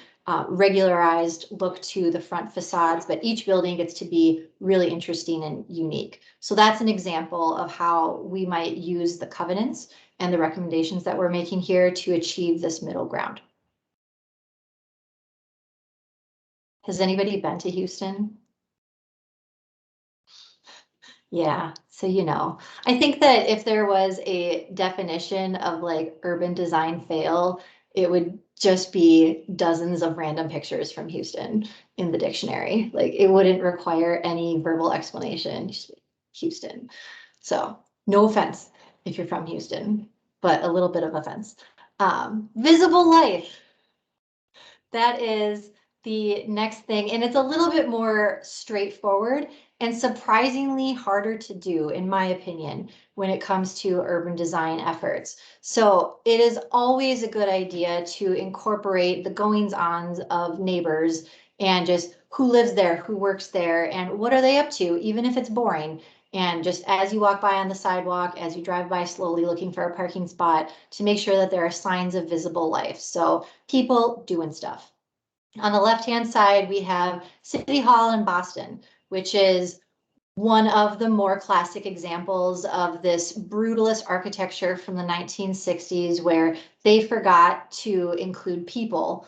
regularized look to the front facades, but each building gets to be really interesting and unique. So that's an example of how we might use the covenants and the recommendations that we're making here to achieve this middle ground. Has anybody been to Houston? Yeah, so you know, I think that if there was a definition of like urban design fail, it would just be dozens of random pictures from Houston in the dictionary. Like it wouldn't require any verbal explanation. Just Houston. So no offense if you're from Houston, but a little bit of offense. Visible life. That is the next thing, and it's a little bit more straightforward and surprisingly harder to do, in my opinion, when it comes to urban design efforts. So it is always a good idea to incorporate the goings-ons of neighbors and just who lives there, who works there, and what are they up to, even if it's boring. And just as you walk by on the sidewalk, as you drive by slowly looking for a parking spot, to make sure that there are signs of visible life. So people doing stuff. On the left-hand side, we have City Hall in Boston, which is one of the more classic examples of this brutalist architecture from the 1960s, where they forgot to include people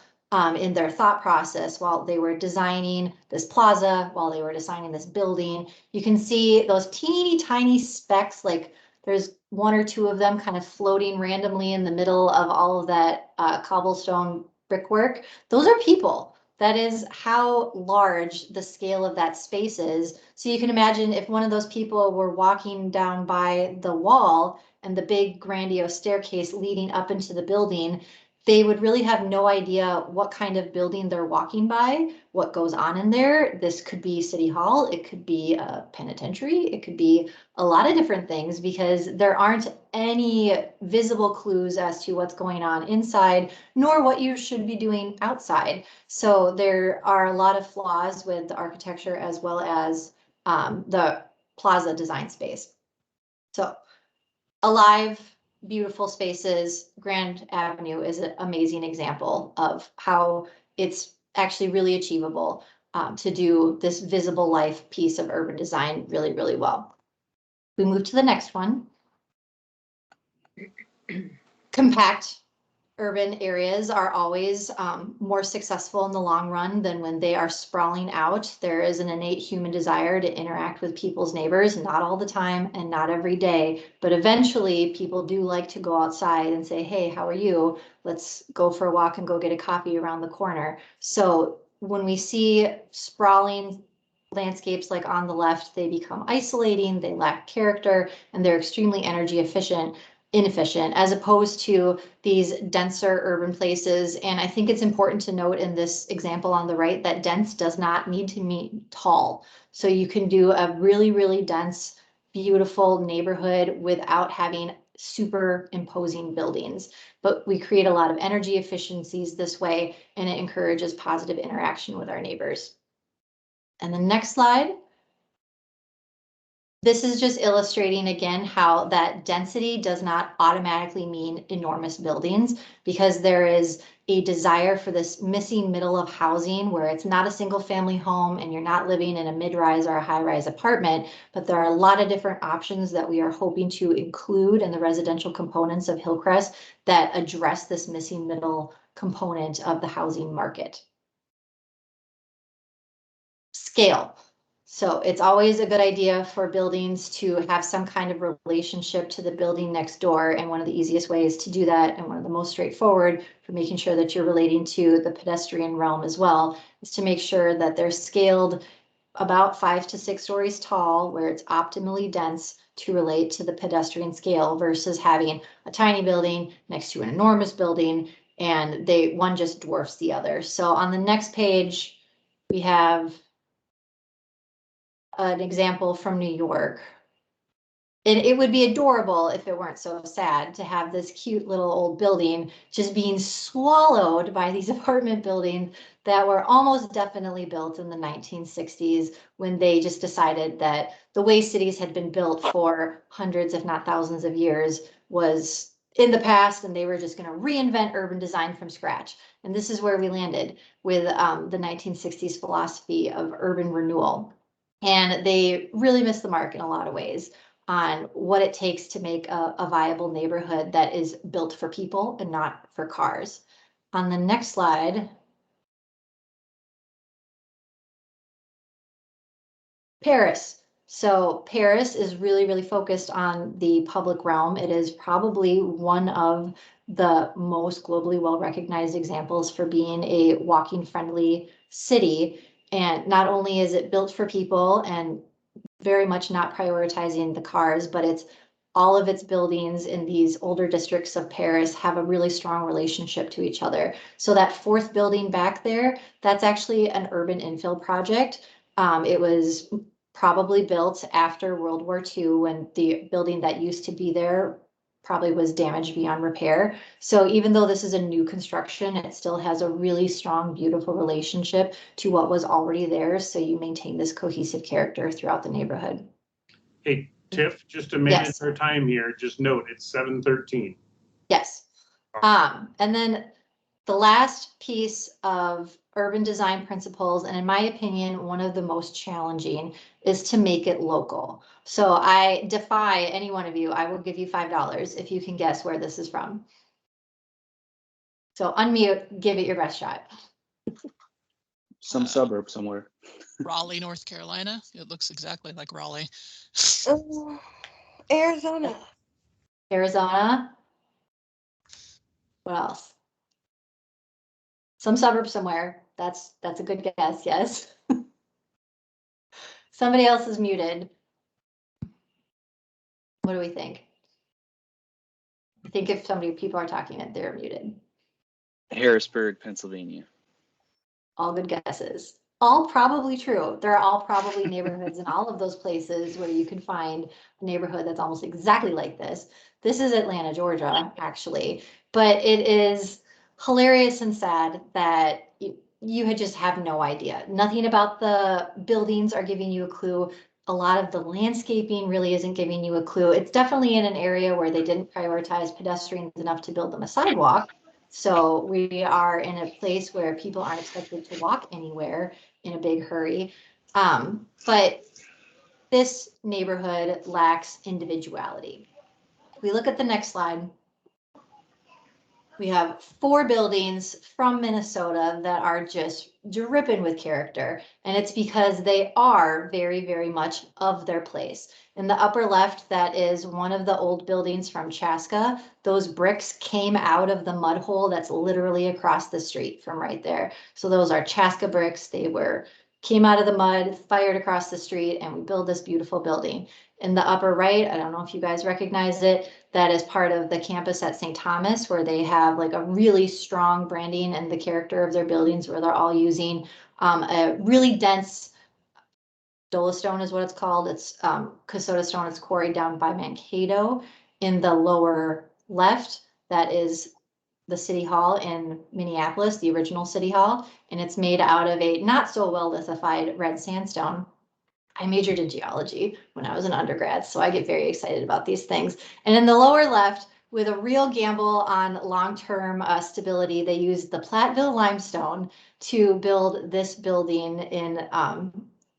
in their thought process while they were designing this plaza, while they were designing this building. You can see those teeny tiny specks, like there's one or two of them kind of floating randomly in the middle of all of that cobblestone brickwork. Those are people. That is how large the scale of that space is. So you can imagine if one of those people were walking down by the wall and the big grandiose staircase leading up into the building, they would really have no idea what kind of building they're walking by, what goes on in there. This could be City Hall, it could be a penitentiary, it could be a lot of different things, because there aren't any visible clues as to what's going on inside, nor what you should be doing outside. So there are a lot of flaws with the architecture as well as the plaza design space. So alive, beautiful spaces. Grand Avenue is an amazing example of how it's actually really achievable to do this visible life piece of urban design really, really well. We move to the next one. Compact urban areas are always more successful in the long run than when they are sprawling out. There is an innate human desire to interact with people's neighbors, not all the time and not every day, but eventually people do like to go outside and say, hey, how are you? Let's go for a walk and go get a coffee around the corner. So when we see sprawling landscapes like on the left, they become isolating, they lack character, and they're extremely energy inefficient, as opposed to these denser urban places. And I think it's important to note in this example on the right that dense does not need to mean tall. So you can do a really, really dense, beautiful neighborhood without having super imposing buildings. But we create a lot of energy efficiencies this way, and it encourages positive interaction with our neighbors. And the next slide. This is just illustrating again how that density does not automatically mean enormous buildings, because there is a desire for this missing middle of housing where it's not a single family home and you're not living in a mid-rise or a high-rise apartment, but there are a lot of different options that we are hoping to include in the residential components of Hillcrest that address this missing middle component of the housing market. Scale. So it's always a good idea for buildings to have some kind of relationship to the building next door. And one of the easiest ways to do that, and one of the most straightforward for making sure that you're relating to the pedestrian realm as well, is to make sure that they're scaled about 5 to 6 stories tall, where it's optimally dense to relate to the pedestrian scale, versus having a tiny building next to an enormous building and one just dwarfs the other. So on the next page, we have an example from New York. And it would be adorable if it weren't so sad to have this cute little old building just being swallowed by these apartment buildings that were almost definitely built in the 1960s, when they just decided that the way cities had been built for hundreds, if not thousands of years, was in the past, and they were just going to reinvent urban design from scratch. And this is where we landed with the 1960s philosophy of urban renewal. And they really missed the mark in a lot of ways on what it takes to make a viable neighborhood that is built for people and not for cars. On the next slide, Paris. So Paris is really, really focused on the public realm. It is probably one of the most globally well-recognized examples for being a walking friendly city. And not only is it built for people and very much not prioritizing the cars, but it's all of its buildings in these older districts of Paris have a really strong relationship to each other. So that fourth building back there, that's actually an urban infill project. It was probably built after World War II, when the building that used to be there probably was damaged beyond repair. So even though this is a new construction, it still has a really strong, beautiful relationship to what was already there. So you maintain this cohesive character throughout the neighborhood. Hey, Tiff, just a minute Yes. our time here. Just note it's 7:13. Yes. And then the last piece of urban design principles, and in my opinion, one of the most challenging, is to make it local. So I defy any one of you, I will give you $5 if you can guess where this is from. So unmute, give it your best shot. Some suburb somewhere. Raleigh, North Carolina. It looks exactly like Raleigh. Arizona. Arizona. What else? Some suburb somewhere. That's a good guess, yes. Somebody else is muted. What do we think? I think if people are talking it, they're muted. Harrisburg, Pennsylvania. All good guesses. All probably true. There are all probably neighborhoods in all of those places where you can find a neighborhood that's almost exactly like this. This is Atlanta, Georgia, actually. But it is hilarious and sad that you had just have no idea. Nothing about the buildings are giving you a clue. A lot of the landscaping really isn't giving you a clue. It's definitely in an area where they didn't prioritize pedestrians enough to build them a sidewalk. So we are in a place where people aren't expected to walk anywhere in a big hurry. But this neighborhood lacks individuality. If we look at the next slide, we have 4 buildings from Minnesota that are just dripping with character. And it's because they are very, very much of their place. In the upper left, that is one of the old buildings from Chaska. Those bricks came out of the mud hole that's literally across the street from right there. So those are Chaska bricks. They came out of the mud, fired across the street, and we build this beautiful building. In the upper right, I don't know if you guys recognize it, that is part of the campus at St. Thomas, where they have like a really strong branding and the character of their buildings, where they're all using a really dense dolostone is what it's called. It's Casota stone. It's quarried down by Mankato. In the lower left, that is the City Hall in Minneapolis, the original City Hall, and it's made out of a not so well lithified red sandstone. I majored in geology when I was an undergrad, so I get very excited about these things. And in the lower left, with a real gamble on long-term stability, they used the Platteville limestone to build this building in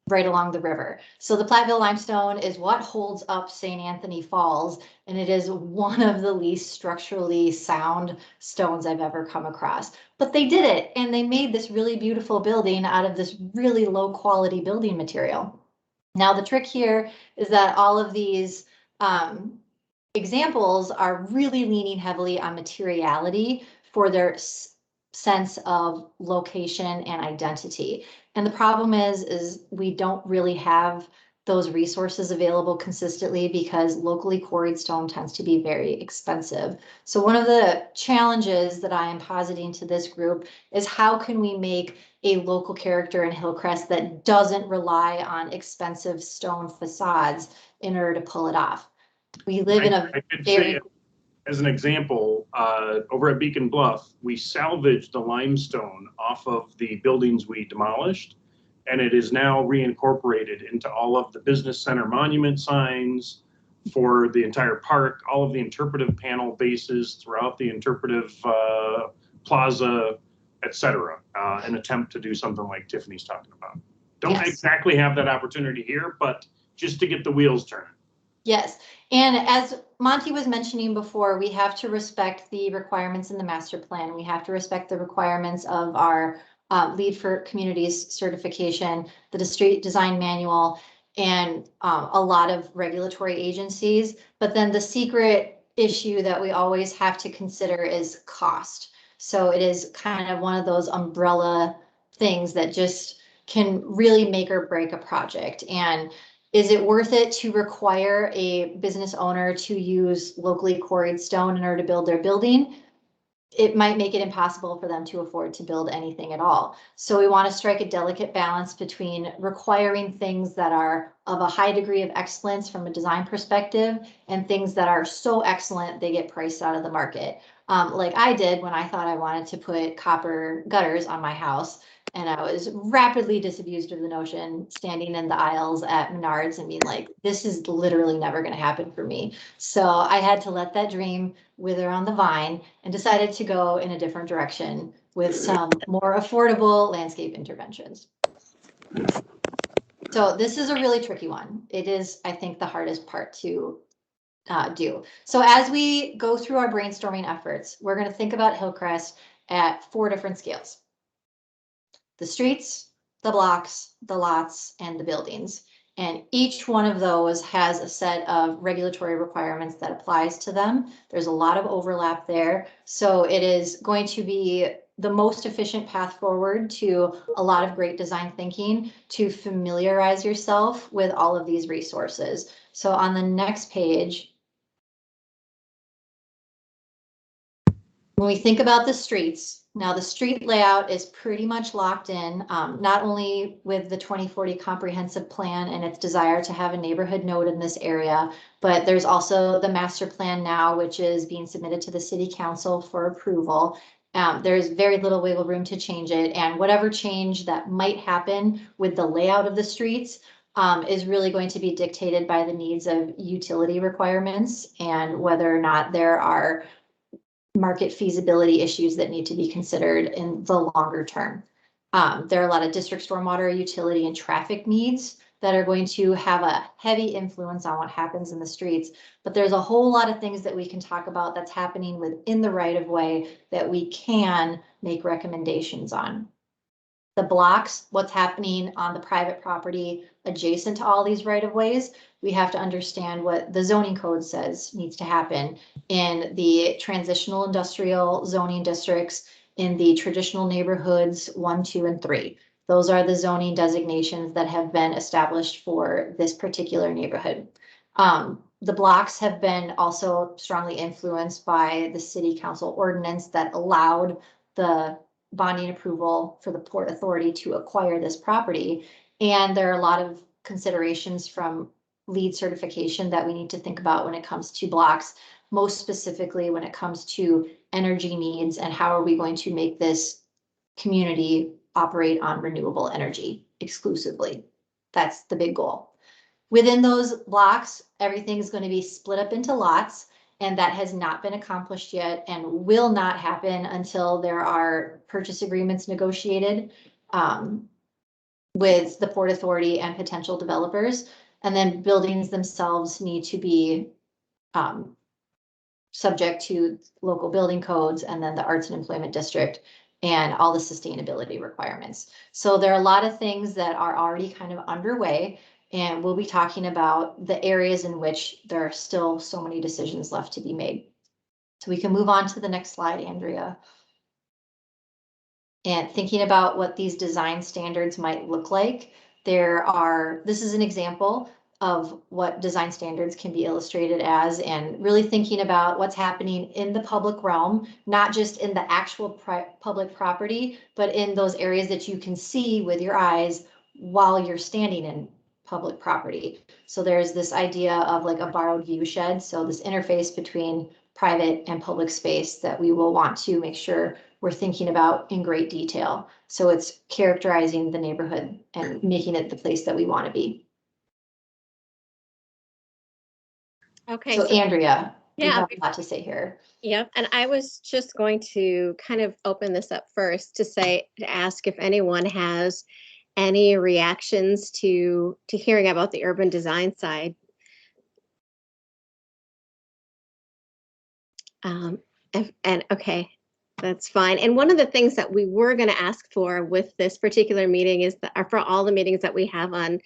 right along the river. So the Platteville limestone is what holds up St. Anthony Falls, and it is one of the least structurally sound stones I've ever come across. But they did it, and they made this really beautiful building out of this really low quality building material. Now, the trick here is that all of these examples are really leaning heavily on materiality for their sense of location and identity. And the problem is we don't really have those resources available consistently because locally quarried stone tends to be very expensive. So one of the challenges that I am positing to this group is how can we make a local character in Hillcrest that doesn't rely on expensive stone facades in order to pull it off. We live in a I could very say, as an example, over at Beacon Bluff, we salvaged the limestone off of the buildings we demolished, and it is now reincorporated into all of the business center monument signs for the entire park, all of the interpretive panel bases throughout the interpretive plaza, etc. An attempt to do something like Tiffany's talking about. Don't Yes. exactly have that opportunity here, but just to get the wheels turning. Yes, and as Monty was mentioning before, we have to respect the requirements in the master plan. We have to respect the requirements of our Lead for Communities certification, the street design manual, and a lot of regulatory agencies. But then the secret issue that we always have to consider is cost. So it is kind of one of those umbrella things that just can really make or break a project. And is it worth it to require a business owner to use locally quarried stone in order to build their building? It might make it impossible for them to afford to build anything at all. So we want to strike a delicate balance between requiring things that are of a high degree of excellence from a design perspective and things that are so excellent they get priced out of the market. Like I did when I thought I wanted to put copper gutters on my house. And I was rapidly disabused of the notion, standing in the aisles at Menards and being like, this is literally never going to happen for me. So I had to let that dream wither on the vine and decided to go in a different direction with some more affordable landscape interventions. So this is a really tricky one. It is, I think, the hardest part to do. So as we go through our brainstorming efforts, we're going to think about Hillcrest at 4 different scales: the streets, the blocks, the lots, and the buildings. And each one of those has a set of regulatory requirements that applies to them. There's a lot of overlap there. So it is going to be the most efficient path forward to a lot of great design thinking to familiarize yourself with all of these resources. So on the next page, when we think about the streets, now the street layout is pretty much locked in, not only with the 2040 comprehensive plan and its desire to have a neighborhood node in this area, but there's also the master plan now, which is being submitted to the city council for approval. There's very little wiggle room to change it, and whatever change that might happen with the layout of the streets is really going to be dictated by the needs of utility requirements and whether or not there are market feasibility issues that need to be considered in the longer term. There are a lot of district stormwater, utility, and traffic needs that are going to have a heavy influence on what happens in the streets. But there's a whole lot of things that we can talk about that's happening within the right of way that we can make recommendations on. The blocks, what's happening on the private property adjacent to all these right of ways, we have to understand what the zoning code says needs to happen in the transitional industrial zoning districts, in the traditional neighborhoods 1, 2, and 3. Those are the zoning designations that have been established for this particular neighborhood. The blocks have been also strongly influenced by the city council ordinance that allowed the bonding approval for the Port Authority to acquire this property. And there are a lot of considerations from LEED certification that we need to think about when it comes to blocks, most specifically when it comes to energy needs and how are we going to make this community operate on renewable energy exclusively. That's the big goal. Within those blocks, everything is going to be split up into lots, and that has not been accomplished yet and will not happen until there are purchase agreements negotiated with the Port Authority and potential developers. And then buildings themselves need to be subject to local building codes and then the Arts and Employment District and all the sustainability requirements. So there are a lot of things that are already kind of underway. And we'll be talking about the areas in which there are still so many decisions left to be made. So we can move on to the next slide, Andrea. And thinking about what these design standards might look like, this is an example of what design standards can be illustrated as, and really thinking about what's happening in the public realm, not just in the actual public property, but in those areas that you can see with your eyes while you're standing in public property. So there's this idea of like a borrowed view shed. So this interface between private and public space that we will want to make sure we're thinking about in great detail. So it's characterizing the neighborhood and making it the place that we want to be. Okay. So Andrea, you yeah, have a lot to say here. Yep. And I was just going to kind of open this up first to ask if anyone has any reactions to hearing about the urban design side. Okay, that's fine. And one of the things that we were going to ask for with this particular meeting is that, for all the meetings that we have on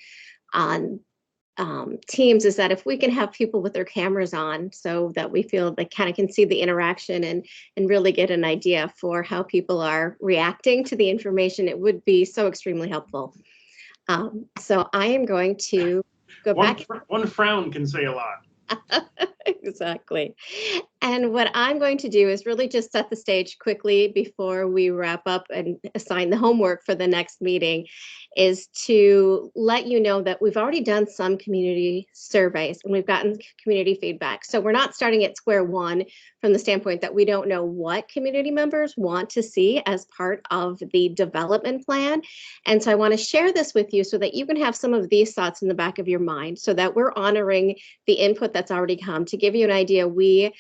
Teams, is that if we can have people with their cameras on, so that we feel they kind of can see the interaction and really get an idea for how people are reacting to the information, it would be so extremely helpful. So I am going to go back. One frown can say a lot. Exactly. And what I'm going to do is really just set the stage quickly before we wrap up and assign the homework for the next meeting, is to let you know that we've already done some community surveys and we've gotten community feedback. So we're not starting at square one from the standpoint that we don't know what community members want to see as part of the development plan. And so I want to share this with you so that you can have some of these thoughts in the back of your mind, so that we're honoring the input that's already come. To give you an idea, we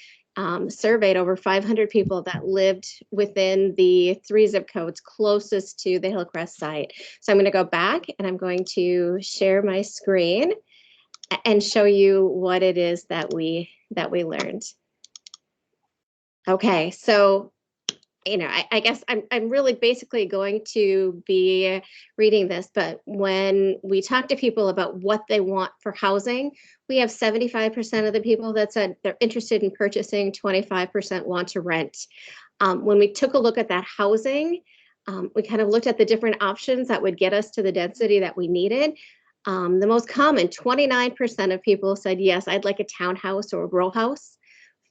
surveyed over 500 people that lived within the 3 zip codes closest to the Hillcrest site. So I'm going to go back and I'm going to share my screen and show you what it is that we learned. Okay, so I guess I'm really basically going to be reading this, but when we talk to people about what they want for housing, we have 75% of the people that said they're interested in purchasing, 25% want to rent. When we took a look at that housing, we kind of looked at the different options that would get us to the density that we needed. The most common, 29% of people said, yes, I'd like a townhouse or a row house.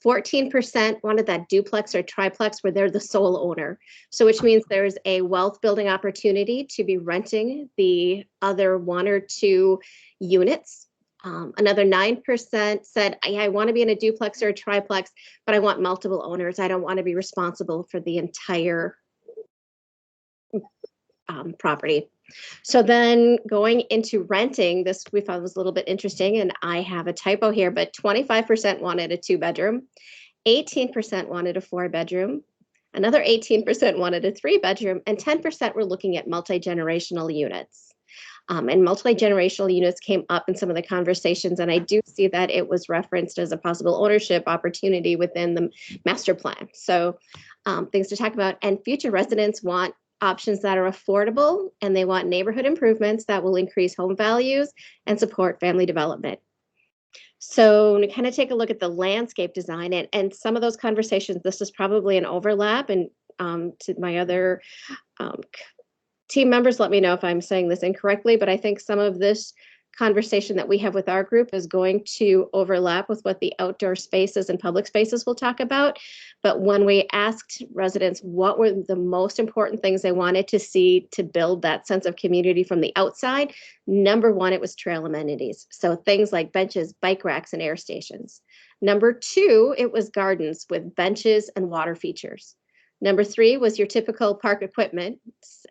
14% wanted that duplex or triplex where they're the sole owner. So which means there's a wealth building opportunity to be renting the other 1 or 2 units. Another 9% said, I want to be in a duplex or a triplex, but I want multiple owners. I don't want to be responsible for the entire property. So then going into renting, this we thought was a little bit interesting, and I have a typo here, but 25% wanted a 2-bedroom, 18% wanted a 4-bedroom, another 18% wanted a 3-bedroom, and 10% were looking at multi-generational units. And multi-generational units came up in some of the conversations, and I do see that it was referenced as a possible ownership opportunity within the master plan. So things to talk about. And future residents want options that are affordable, and they want neighborhood improvements that will increase home values and support family development. So to kind of take a look at the landscape design and some of those conversations, this is probably an overlap, and to my other team members, let me know if I'm saying this incorrectly, but I think some of this conversation that we have with our group is going to overlap with what the outdoor spaces and public spaces will talk about. But when we asked residents what were the most important things they wanted to see to build that sense of community from the outside, number 1, it was trail amenities. So things like benches, bike racks, and air stations. Number 2, it was gardens with benches and water features. Number 3 was your typical park equipment,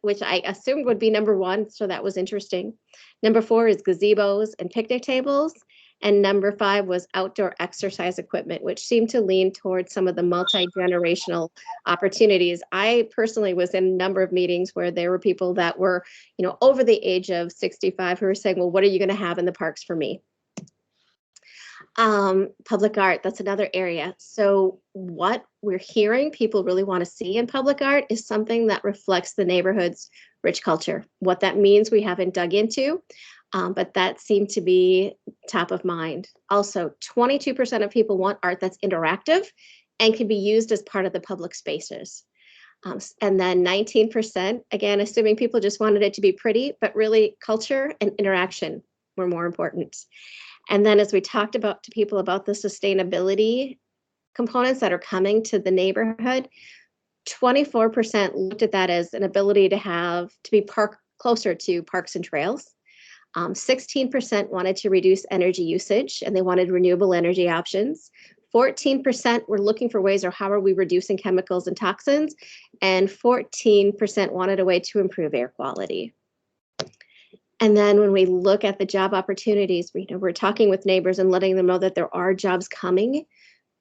which I assumed would be number 1, so that was interesting. Number 4 is gazebos and picnic tables. And number 5 was outdoor exercise equipment, which seemed to lean towards some of the multi-generational opportunities. I personally was in a number of meetings where there were people that were, over the age of 65 who were saying, well, what are you going to have in the parks for me? Public art, that's another area. So what we're hearing people really want to see in public art is something that reflects the neighborhood's rich culture. What that means we haven't dug into. But that seemed to be top of mind. Also, 22% of people want art that's interactive and can be used as part of the public spaces. And then 19%, again, assuming people just wanted it to be pretty, but really culture and interaction were more important. And then as we talked about to people about the sustainability components that are coming to the neighborhood, 24% looked at that as an ability to be closer to parks and trails. 16% wanted to reduce energy usage and they wanted renewable energy options. 14% were looking for ways or how are we reducing chemicals and toxins, and 14% wanted a way to improve air quality. And then when we look at the job opportunities, we're talking with neighbors and letting them know that there are jobs coming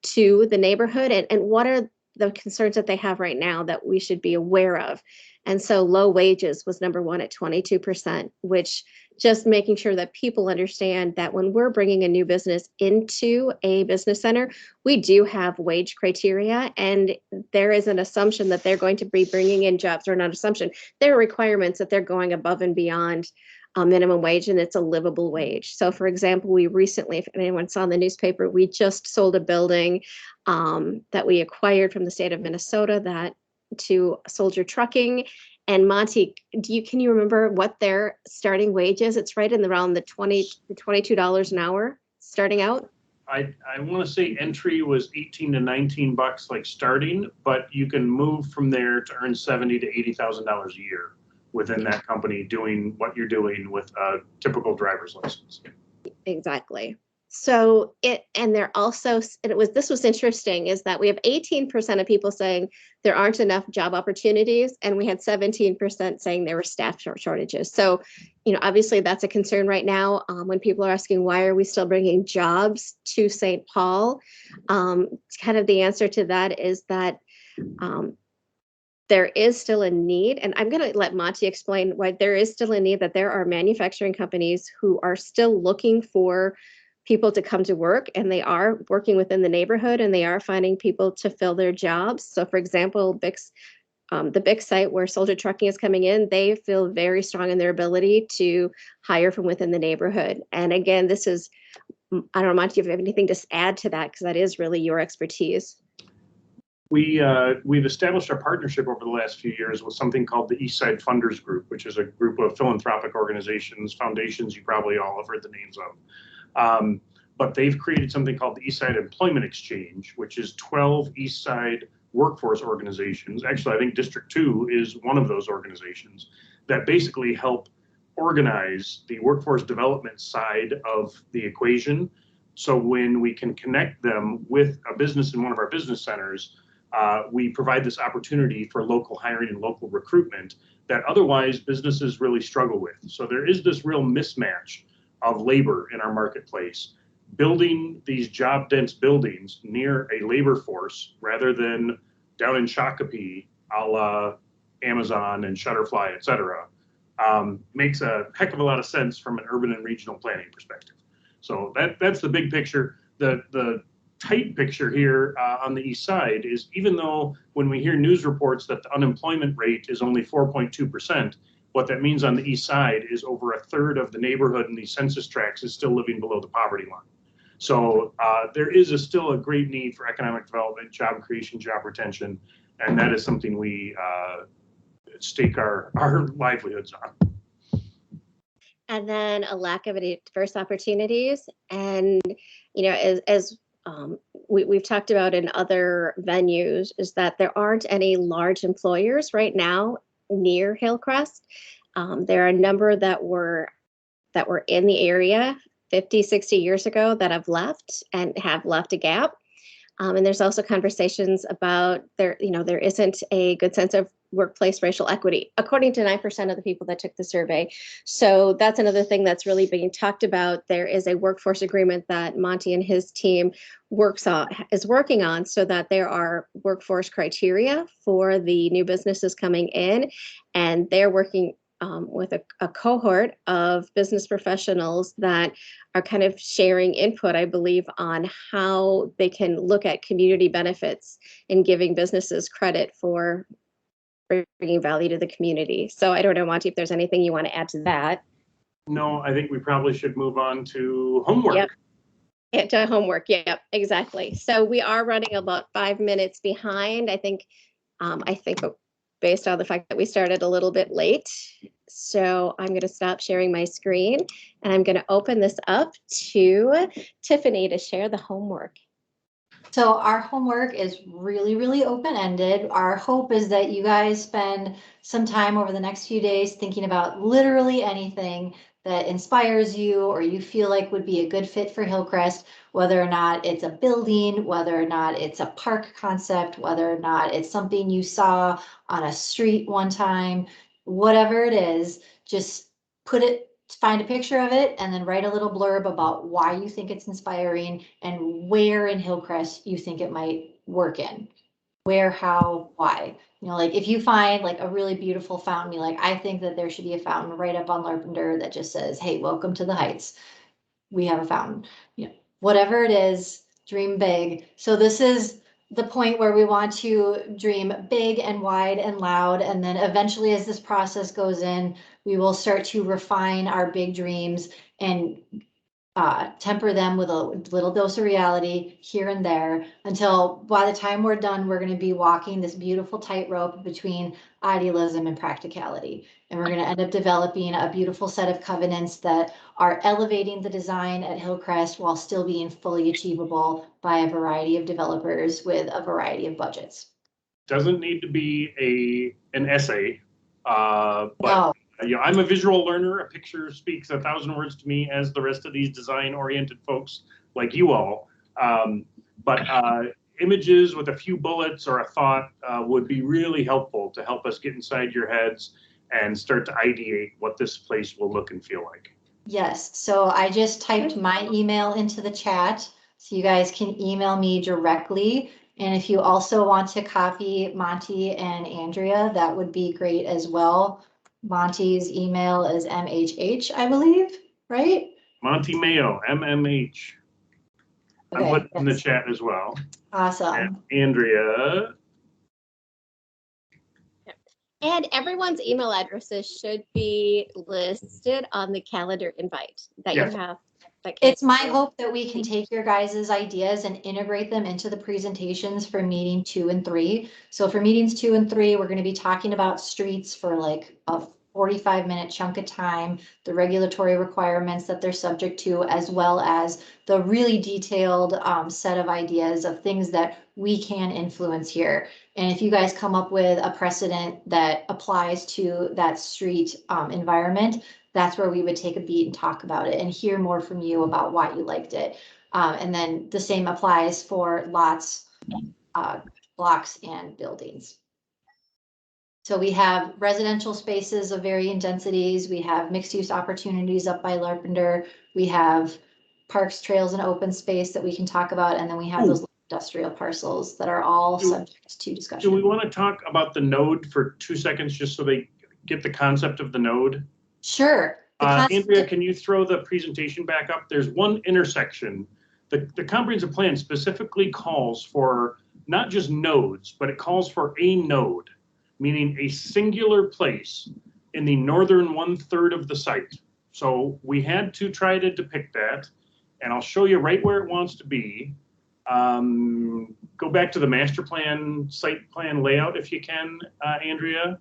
to the neighborhood and what are the concerns that they have right now that we should be aware of. And so low wages was number one at 22%, which just making sure that people understand that when we're bringing a new business into a business center, we do have wage criteria and there is an assumption that they're going to be bringing in jobs, or not assumption, there are requirements that they're going above and beyond minimum wage, and it's a livable wage. So for example, we recently, if anyone saw in the newspaper, we just sold a building that we acquired from the state of Minnesota to Soldier Trucking. And Monty, can you remember what their starting wage is? It's right in around the $20 to $22 an hour starting out. I want to say entry was 18 to 19 bucks, like starting, but you can move from there to earn $70,000 to $80,000 a year within that company doing what you're doing with a typical driver's license. Exactly. So this was interesting, is that we have 18% of people saying there aren't enough job opportunities, and we had 17% saying there were staff shortages. So, obviously that's a concern right now. When people are asking, why are we still bringing jobs to St. Paul? Kind of the answer to that is that there is still a need, and I'm going to let Monty explain why there is still a need, that there are manufacturing companies who are still looking for people to come to work, and they are working within the neighborhood and they are finding people to fill their jobs. So for example, the big site where Soldier Trucking is coming in, they feel very strong in their ability to hire from within the neighborhood. And again, I don't know, Monty, if you have anything to add to that, because that is really your expertise. We've established our partnership over the last few years with something called the Eastside Funders Group, which is a group of philanthropic organizations, foundations you probably all have heard the names of. But they've created something called the Eastside Employment Exchange, which is 12 Eastside workforce organizations. Actually, I think District 2 is one of those organizations that basically help organize the workforce development side of the equation. So when we can connect them with a business in one of our business centers, we provide this opportunity for local hiring and local recruitment that otherwise businesses really struggle with. So there is this real mismatch of labor in our marketplace. Building these job dense buildings near a labor force rather than down in Shakopee, a la Amazon and Shutterfly, et cetera, makes a heck of a lot of sense from an urban and regional planning perspective. So that's the big picture. The tight picture here on the east side is, even though when we hear news reports that the unemployment rate is only 4.2%, what that means on the east side is over a third of the neighborhood in these census tracts is still living below the poverty line. So there is still a great need for economic development, job creation, job retention, and that is something we stake our livelihoods on. And then a lack of diverse opportunities. And, as we've talked about in other venues, is that there aren't any large employers right now near Hillcrest. There are a number that were in the area 50, 60 years ago that have left and have left a gap. And there's also conversations about there isn't a good sense of workplace racial equity, according to 9% of the people that took the survey. So that's another thing that's really being talked about. There is a workforce agreement that Monty and his team is working on, so that there are workforce criteria for the new businesses coming in, and they're working with a cohort of business professionals that are kind of sharing input, I believe, on how they can look at community benefits and giving businesses credit for bringing value to the community. So I don't know, Monty, if there's anything you want to add to that. No, I think we probably should move on to homework. Yep. To homework. Yep, exactly. So we are running about 5 minutes behind. I think based on the fact that we started a little bit late. So I'm going to stop sharing my screen and I'm going to open this up to Tiffany to share the homework. So our homework is really, really open-ended. Our hope is that you guys spend some time over the next few days thinking about literally anything that inspires you or you feel like would be a good fit for Hillcrest, whether or not it's a building, whether or not it's a park concept, whether or not it's something you saw on a street one time, whatever it is, just find a picture of it and then write a little blurb about why you think it's inspiring and where in Hillcrest you think it might work in. Where, how, why. You know, like if you find like a really beautiful fountain, be like, I think that there should be a fountain right up on Larpenter that just says, hey, welcome to the Heights. We have a fountain. You know, whatever it is, dream big. So this is the point where we want to dream big and wide and loud. And then eventually as this process goes in, we will start to refine our big dreams and temper them with a little dose of reality here and there until by the time we're done, we're going to be walking this beautiful tightrope between idealism and practicality. And we're going to end up developing a beautiful set of covenants that are elevating the design at Hillcrest while still being fully achievable by a variety of developers with a variety of budgets. Doesn't need to be an essay, but No. I'm a visual learner. A picture speaks 1,000 words to me, as the rest of these design-oriented folks like you all. But images with a few bullets or a thought would be really helpful to help us get inside your heads and start to ideate what this place will look and feel like. Yes, so I just typed my email into the chat, so you guys can email me directly. And if you also want to copy Monty and Andrea, that would be great as well. Monty's email is MHH, I believe, right? Monty Mayo, MMH. I'm Okay, putting in the yes. chat as well. Awesome. And Andrea. And everyone's email addresses should be listed on the calendar invite that Yes. you have. It's my hope that we can take your guys' ideas and integrate them into the presentations for meeting 2 and 3. So for meetings 2 and 3, we're going to be talking about streets for like a 45-minute chunk of time, the regulatory requirements that they're subject to, as well as the really detailed set of ideas of things that we can influence here. And if you guys come up with a precedent that applies to that street environment, that's where we would take a beat and talk about it and hear more from you about why you liked it. And then the same applies for lots, blocks, and buildings. So we have residential spaces of varying densities. We have mixed use opportunities up by Larpenter. We have parks, trails, and open space that we can talk about. And then we have those industrial parcels that are all subject to discussion. Do we want to talk about the node for 2 seconds just so they get the concept of the node? Sure. Andrea, can you throw the presentation back up? There's one intersection. The comprehensive plan specifically calls for not just nodes, but it calls for a node, meaning a singular place in the northern 1/3 of the site. So we had to try to depict that, and I'll show you right where it wants to be. Go back to the master plan, site plan layout if you can, Andrea.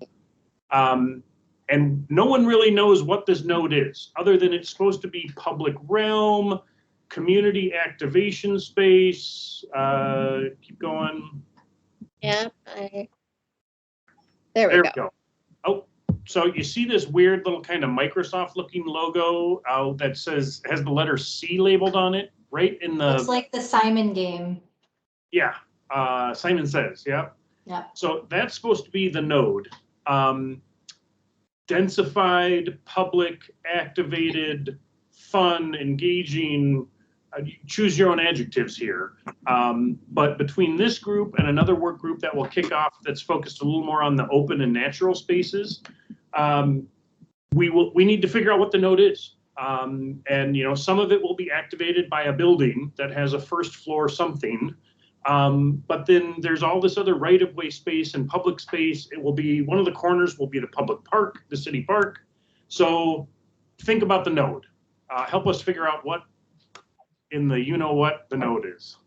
And no one really knows what this node is, other than it's supposed to be public realm, community activation space. Keep going. Yeah, there we go. Oh, so you see this weird little kind of Microsoft looking logo that has the letter C labeled on it, right in the. Looks like the Simon game. Yeah, Simon Says, yeah. Yeah. So that's supposed to be the node. Densified, public, activated, fun, engaging, choose your own adjectives here. But between this group and another work group that will kick off that's focused a little more on the open and natural spaces, we need to figure out what the node is. And some of it will be activated by a building that has a first floor something. But then there's all this other right-of-way space and public space. It will be, one of the corners will be the public park, the city park. So think about the node. Help us figure out what in the what the node is.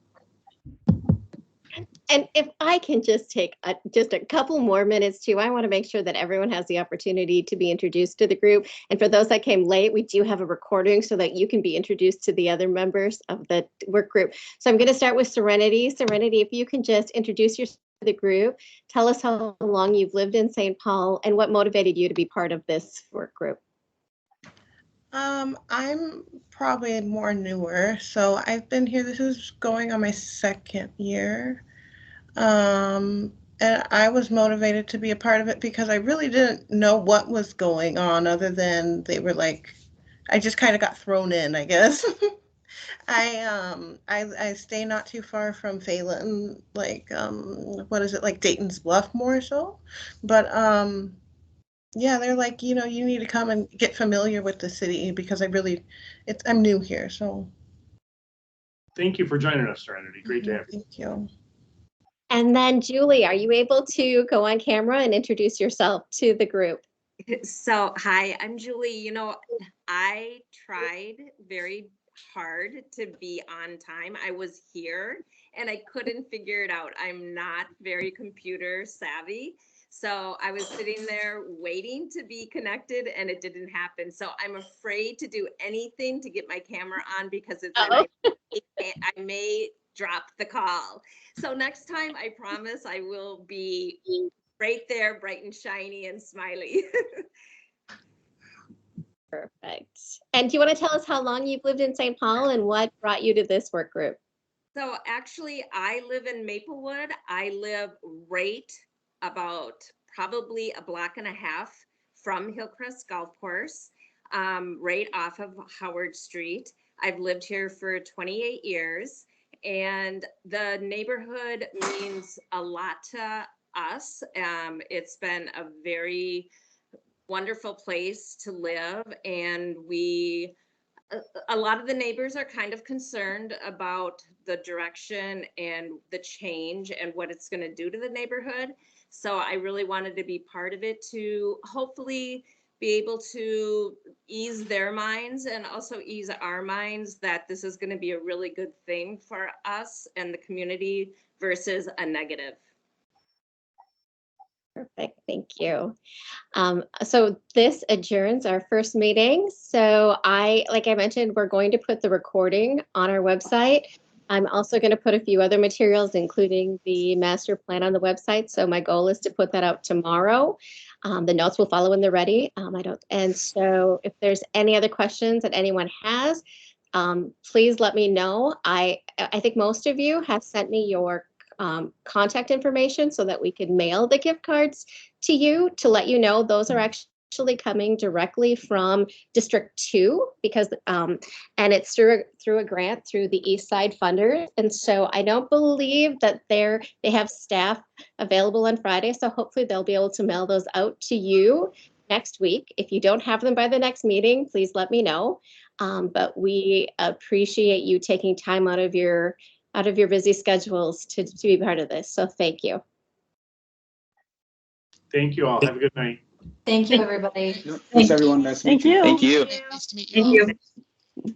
And if I can just take just a couple more minutes too, I want to make sure that everyone has the opportunity to be introduced to the group. And for those that came late, we do have a recording so that you can be introduced to the other members of the work group. So I'm going to start with Serenity. Serenity, if you can just introduce yourself to the group, tell us how long you've lived in St. Paul and what motivated you to be part of this work group. I'm probably more newer, so I've been here. This is going on my second year. And I was motivated to be a part of it because I really didn't know what was going on other than they were like, I just kind of got thrown in, I guess. I stay not too far from Phelan, like, what is it, like Dayton's Bluff more so. But yeah, they're like, you need to come and get familiar with the city because I'm new here, so. Thank you for joining us, Serenity. Great to have you. Thank you. And then Julie, are you able to go on camera and introduce yourself to the group? So, hi, I'm Julie. I tried very hard to be on time. I was here and I couldn't figure it out. I'm not very computer savvy. So I was sitting there waiting to be connected and it didn't happen. So I'm afraid to do anything to get my camera on because I may drop the call. So next time, I promise I will be right there, bright and shiny and smiley. Perfect. And do you want to tell us how long you've lived in St. Paul and what brought you to this work group? So actually, I live in Maplewood. I live right about probably a block and a half from Hillcrest Golf Course, right off of Howard Street. I've lived here for 28 years. And the neighborhood means a lot to us. It's been a very wonderful place to live. And a lot of the neighbors are kind of concerned about the direction and the change and what it's going to do to the neighborhood. So I really wanted to be part of it to hopefully be able to ease their minds and also ease our minds that this is going to be a really good thing for us and the community versus a negative. Perfect, thank you. So this adjourns our first meeting. So like I mentioned, we're going to put the recording on our website. I'm also going to put a few other materials, including the master plan on the website. So my goal is to put that out tomorrow. The notes will follow when they're ready. And so if there's any other questions that anyone has, please let me know. I think most of you have sent me your contact information so that we can mail the gift cards to you to let you know those are actually coming directly from District 2 because and it's through a grant through the Eastside funders. And so I don't believe that they have staff available on Friday. So hopefully they'll be able to mail those out to you next week. If you don't have them by the next meeting, please let me know. But we appreciate you taking time out of your busy schedules to be part of this. So thank you. Thank you all. Have a good night. Thank you, everybody. Thanks, everyone. Nice to meet you. Thank you. Nice to meet you all.